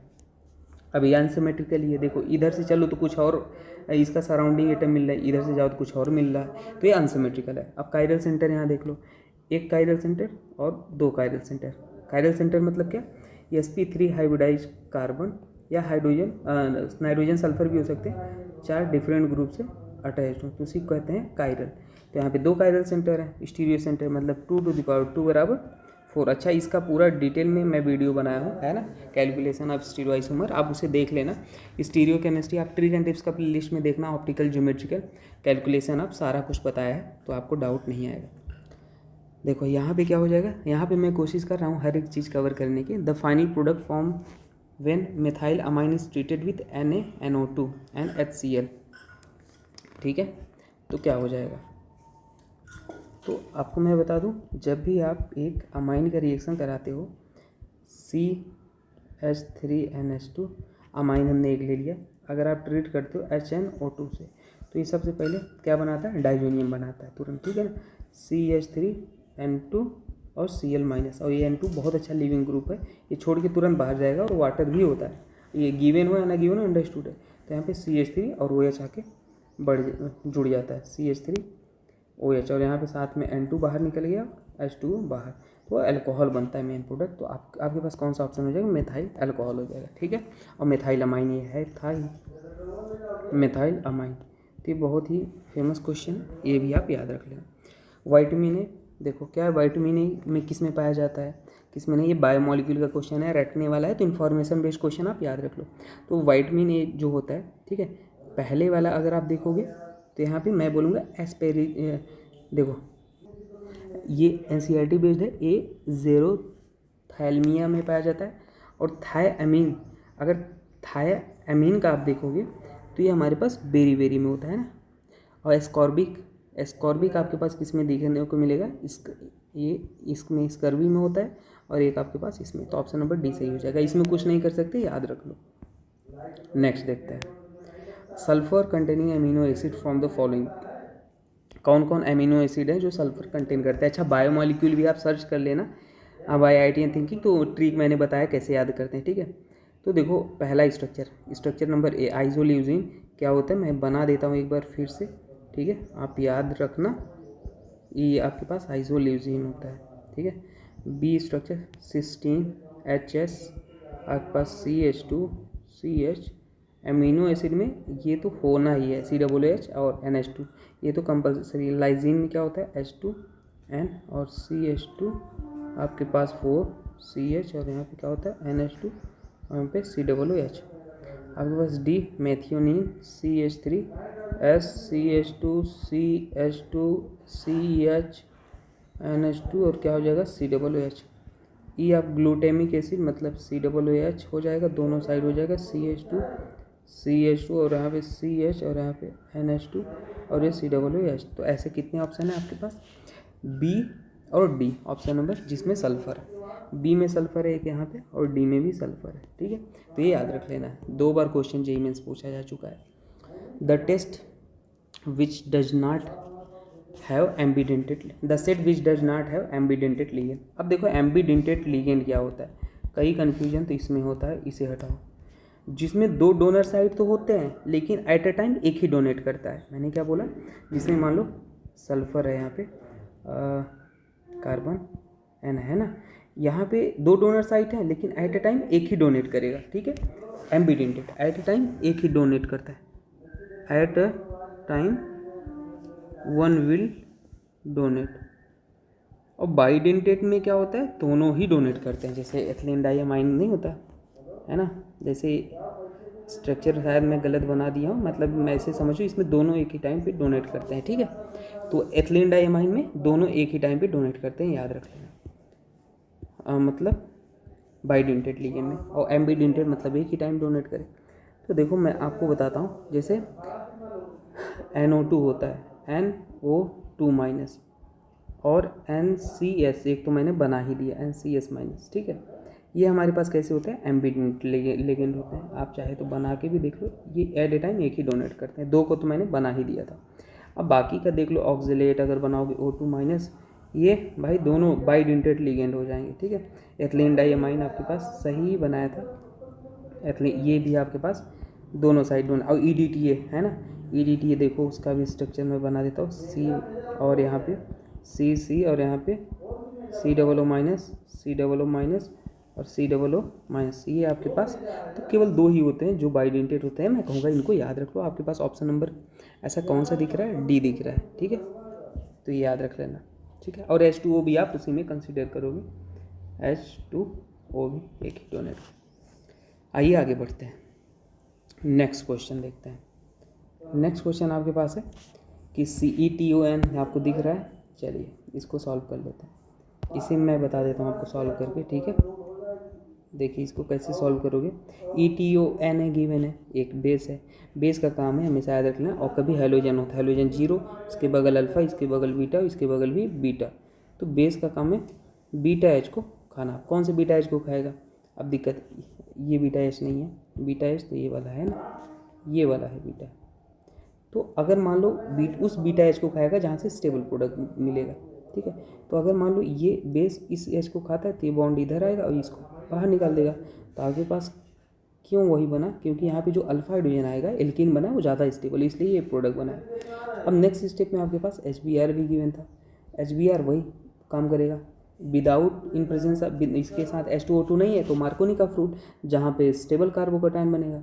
अब ये अनसिमेट्रिकल ही है, देखो इधर से चलो तो कुछ और इसका सराउंडिंग एटम मिल रहा है, इधर से जाओ तो कुछ और मिल रहा है, तो ये अनसिमेट्रिकल है। अब कायरल सेंटर यहाँ देख लो, एक कायरल सेंटर और 2 कायरल सेंटर। कायरल सेंटर मतलब क्या, sp3 हाइब्रिडाइज कार्बन या हाइड्रोजन नाइट्रोजन सल्फर भी हो सकते हैं, 4 डिफरेंट ग्रुप से अटैच्ड हो, तो उसी को कहते हैं कायरल। तो यहाँ पे 2 कायरल सेंटर है, स्टीरियो सेंटर मतलब 2⁴ बराबर 4। अच्छा इसका पूरा डिटेल में मैं वीडियो बनाया हूँ, है ना, कैलकुलेशन ऑफ स्टीरियो आइसोमर, आप उसे देख लेना। स्टीरियो केमिस्ट्री आप ट्रिक एंड टिप्स का प्लेलिस्ट में देखना, ऑप्टिकल ज्योमेट्रिकल कैलकुलेशन आप सारा कुछ बताया है, तो आपको डाउट नहीं आएगा। देखो यहाँ पे क्या हो जाएगा, यहाँ पे मैं कोशिश कर रहा हूँ हर एक चीज़ कवर करने की। The final product form when methyl amine is treated with NaNO2 and HCl, ठीक है। तो क्या हो जाएगा, तो आपको मैं बता दूं, जब भी आप एक अमाइन का रिएक्शन कराते हो, CH3NH2 अमाइन हमने एक ले लिया, अगर आप ट्रीट करते हो HNO2 से, तो ये सबसे पहले क्या बनाता है, डाइजोनियम बनाता है तुरंत, ठीक है ना। CH3N2 और Cl-, और ये N2 बहुत अच्छा लिविंग ग्रुप है, ये छोड़ के तुरंत बाहर जाएगा और वाटर भी होता है, ये गिवन हो या ना गिवन हो अंडरस्टूड है। तो यहाँ पे CH3 और OH आके जुड़ जाता है CH3OH, और यहाँ पे साथ में N2 बाहर निकल गया, H2 बाहर, तो अल्कोहल बनता है मेन प्रोडक्ट। तो आपके पास कौन सा ऑप्शन हो जाएगा, मेथाइल अल्कोहल हो जाएगा, ठीक है। और मेथाइल अमाइन ये है था ही, मेथाइल अमाइन। तो ये बहुत ही फेमस क्वेश्चन, ये भी आप याद रख लें। विटामिन ए, देखो क्या है विटामिन ए में किस में पाया जाता है, किस में नहीं, ये बायोमोलिक्यूल का क्वेश्चन है, रटने वाला है, तो इन्फॉर्मेशन बेस्ड क्वेश्चन आप याद रख लो। तो विटामिन ए जो होता है, ठीक है, पहले वाला अगर आप देखोगे तो यहाँ पे मैं बोलूँगा देखो ये NCERT बेस्ड है, ए ज़ेरोथैलमिया में पाया जाता है। और थायमीन, अगर थायमीन का आप देखोगे तो ये हमारे पास बेरी में होता है ना। और एस्कॉर्बिक आपके पास किस में देखने को मिलेगा, इसमें स्कर्वी में होता है, और एक आपके पास इसमें। तो ऑप्शन नंबर डी सही हो जाएगा, इसमें कुछ नहीं कर सकते, याद रख लो। नेक्स्ट देखते हैं, sulphur containing amino acid from the following, कौन कौन एमिनो एसिड है जो सल्फर कंटेन करता है। अच्छा, बायोमोलिक्यूल भी आप सर्च कर लेना अब IIT एंड थिंकिंग, तो ट्रिक मैंने बताया कैसे याद करते हैं, ठीक है। तो देखो पहला स्ट्रक्चर नंबर ए, आइसोल्यूसिन क्या होता है, मैं बना देता हूँ एक बार फिर से, ठीक है, आप याद रखना, ये आपके पास आइसोल्यूसिन होता है, ठीक है। बी स्ट्रक्चर सिस्टीन HS, आपके पास CH2CH, एमिनो एसिड में ये तो होना ही है COOH और NH2, ये तो कंपल्सरी। लाइजीन में क्या होता है H2N और CH2, आपके पास 4CH, और यहाँ पे क्या होता है NH2 और यहाँ पे COOH। आपके पास D methionine CH3S CH2 CH2 CH NH2, और क्या हो जाएगा COOH। ई आप ग्लूटेमिक एसिड मतलब COOH हो जाएगा, दोनों साइड हो जाएगा CH2 और यहाँ पे CH और यहाँ पे NH2 और ये COOH। तो ऐसे कितने ऑप्शन है आपके पास, बी और डी ऑप्शन नंबर, जिसमें सल्फर है। बी में सल्फर है एक यहाँ पे, और डी में भी सल्फर है, ठीक है। तो ये याद रख लेना है, 2 बार क्वेश्चन जेईई मेंस पूछा जा चुका है। The test which does not have ambidentate, the set which does not have ambidentate ligand. अब देखो एम्बीडेंटेड लिगेंड क्या होता है, कई कन्फ्यूजन तो इसमें होता है, इसे हटाओ। जिसमें 2 डोनर साइड तो होते हैं लेकिन एट अ टाइम एक ही डोनेट करता है। मैंने क्या बोला, जिसमें मान लो सल्फर है, यहाँ पे कार्बन N है ना, यहाँ पे 2 डोनर साइट हैं लेकिन एट अ टाइम एक ही डोनेट करेगा, ठीक है। एम्बीडेंटेड एट अ टाइम एक ही डोनेट करता है, at a time one will donate. और बाइडेंटेड में क्या होता है, दोनों ही डोनेट करते हैं, जैसे एथिलीन डाइअमाइन नहीं होता है ना, जैसे स्ट्रक्चर शायद मैं गलत बना दिया हूँ, मतलब मैं ऐसे समझो इसमें दोनों एक ही टाइम पे डोनेट करते हैं, ठीक है। तो एथिलीन डाइअमाइन में दोनों एक ही टाइम पे डोनेट करते हैं, याद रख लेना। मतलब बाइडेंटेड लिगेंड में, और एम्बीडेंटेड मतलब एक ही टाइम डोनेट करे। तो देखो मैं आपको बताता हूँ, जैसे NO2 होता है NO2- और NCS, एक तो मैंने बना ही दिया NCS-, ठीक है। ये हमारे पास कैसे होते हैं, एम्बीडेंट लिगेंड होते हैं। आप चाहे तो बना के भी देख लो, ये एट ए टाइम एक ही डोनेट करते हैं, 2 को तो मैंने बना ही दिया था। अब बाकी का देख लो, ऑक्जेलेट अगर बनाओगे O2-, ये भाई दोनों बाइडेंटेड लिगेंड हो जाएंगे, ठीक है। एथिलीन डाइअमाइन आपके पास सही बनाया था, एथिलीन ये भी आपके पास दोनों साइड डोनेट। और EDTA है ना, EDTA देखो उसका भी स्ट्रक्चर मैं बना देता हूँ, C और यहाँ पे C और यहाँ पे COO-, COO- और COO-, ये आपके पास तो केवल 2 ही होते हैं जो बाइडेंटेड होते हैं। मैं कहूँगा इनको याद रख लो। आपके पास ऑप्शन नंबर ऐसा कौन सा दिख रहा है, डी दिख रहा है, ठीक है। तो ये याद रख लेना, ठीक है। और H2O भी आप उसी में कंसिडर करोगे, H2O भी एक ही डोनेट। आइए आगे बढ़ते हैं, नेक्स्ट क्वेश्चन देखते हैं। नेक्स्ट क्वेश्चन आपके पास है कि CETON आपको दिख रहा है, चलिए इसको सॉल्व कर लेते हैं। इसे मैं बता देता हूँ आपको सॉल्व करके, ठीक है। देखिए इसको कैसे सॉल्व करोगे, ETON है, गिवन है, एक बेस है। बेस का काम है हमेशा याद रखना, और कभी हैलोजन होता है, हैलोजन 0, इसके बगल अल्फा, इसके बगल बीटा, इसके बगल भी बीटा। तो बेस का काम है बीटा H को खाना। कौन से बीटा H को खाएगा, अब दिक्कत ये बीटा H नहीं है, बीटा H तो ये वाला है ना, ये वाला है बीटा। तो अगर मान लो उस बीटा H को खाएगा जहाँ से स्टेबल प्रोडक्ट मिलेगा, ठीक है। तो अगर मान लो ये बेस इस H को खाता है तो ये बॉन्ड इधर आएगा और इसको बाहर निकाल देगा। तो आपके पास क्यों वही बना? क्योंकि यहाँ पे जो अल्फा हाइड्रोजन आएगा एल्कीन बना वो ज़्यादा स्टेबल, इसलिए ये प्रोडक्ट बना है। अब नेक्स्ट स्टेप में आपके पास HBr भी गिवन था। HBr वही काम करेगा विदाउट इन प्रेजेंस, इसके साथ H2O2 नहीं है तो मार्कोनी का फ्रूट, जहाँ पे स्टेबल कार्बोकैटायन बनेगा।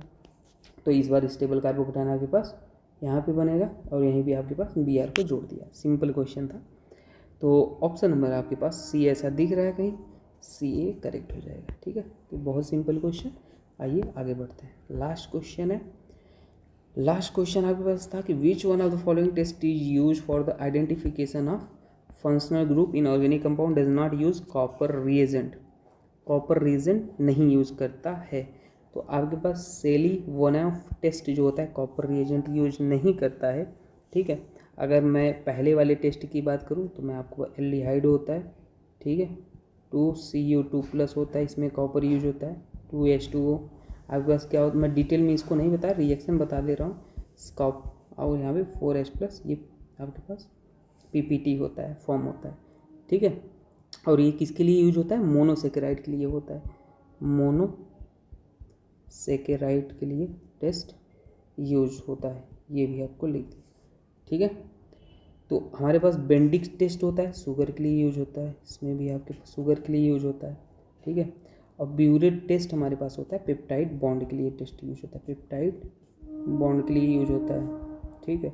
तो इस बार स्टेबल कार्बोकैटायन आपके पास यहाँ पे बनेगा और यहीं भी आपके पास Br को जोड़ दिया। सिंपल क्वेश्चन था। तो ऑप्शन नंबर आपके पास सी ऐसा दिख रहा है कहीं, CA करेक्ट हो जाएगा। ठीक है, तो बहुत सिंपल क्वेश्चन। आइए आगे बढ़ते हैं। लास्ट क्वेश्चन है। लास्ट क्वेश्चन आपके पास था कि which one of the following test is use for the identification of functional group in organic compound does not use copper reagent. Copper reagent नहीं यूज करता है। तो आपके पास सेली वन ऑफ टेस्ट जो होता है कॉपर रिएजेंट यूज नहीं करता है। ठीक है, अगर मैं पहले वाले टेस्ट की बात करूं तो मैं आपको एल्डिहाइड होता है, ठीक है, 2CO2+ होता है, इसमें कॉपर यूज होता है, 2H2O। आपके पास क्या होता है, मैं डिटेल में इसको नहीं बता, रिएक्शन बता दे रहा हूँ। स्कॉप और यहाँ पे 4H+, ये आपके पास PPT होता है, फॉर्म होता है। ठीक है, और ये किसके लिए यूज होता है? मोनोसेकेराइड के लिए होता है। मोनोसेकेराइड के लिए टेस्ट यूज होता है, ये भी आपको लिख दी। ठीक है, तो हमारे पास बेंडिक्स टेस्ट होता है, शुगर के लिए यूज होता है, इसमें भी आपके पास शुगर के लिए यूज होता है। ठीक है, और ब्यूरेट टेस्ट हमारे पास होता है पेप्टाइड बॉन्ड के लिए टेस्ट यूज होता है, पेप्टाइड बॉन्ड के लिए यूज होता है। ठीक है,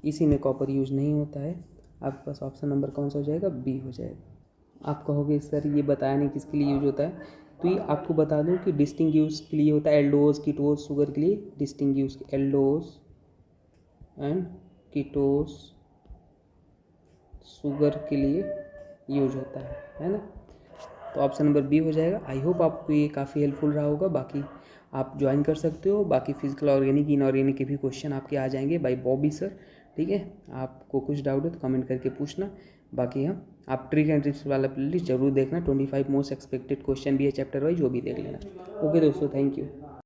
इसी में कॉपर यूज नहीं होता है। आपके पास ऑप्शन नंबर कौन सा हो जाएगा? B हो जाएगा। आप कहोगे सर ये बताया नहीं किसके लिए यूज होता है, तो ये आपको बता दूं कि डिस्टिंग्यूश के लिए होता है, एल्डोज कीटोज शुगर के लिए डिस्टिंग्यूश, एल्डोज एंड कीटोज शुगर के लिए यूज होता है ना। तो ऑप्शन नंबर B हो जाएगा। आई होप आपको ये काफ़ी हेल्पफुल रहा होगा। बाकी आप ज्वाइन कर सकते हो, बाकी फिजिकल ऑर्गेनिक इनऑर्गेनिक के भी क्वेश्चन आपके आ जाएंगे बाय बॉबी सर। ठीक है, आपको कुछ डाउट है तो कमेंट करके पूछना। बाकी हम आप ट्रिक एंड ट्रिक्स वाला प्लेलिस्ट जरूर देखना, 25 मोस्ट एक्सपेक्टेड क्वेश्चन भी है चैप्टर वाइज, वो भी देख लेना। ओके दोस्तों, थैंक यू।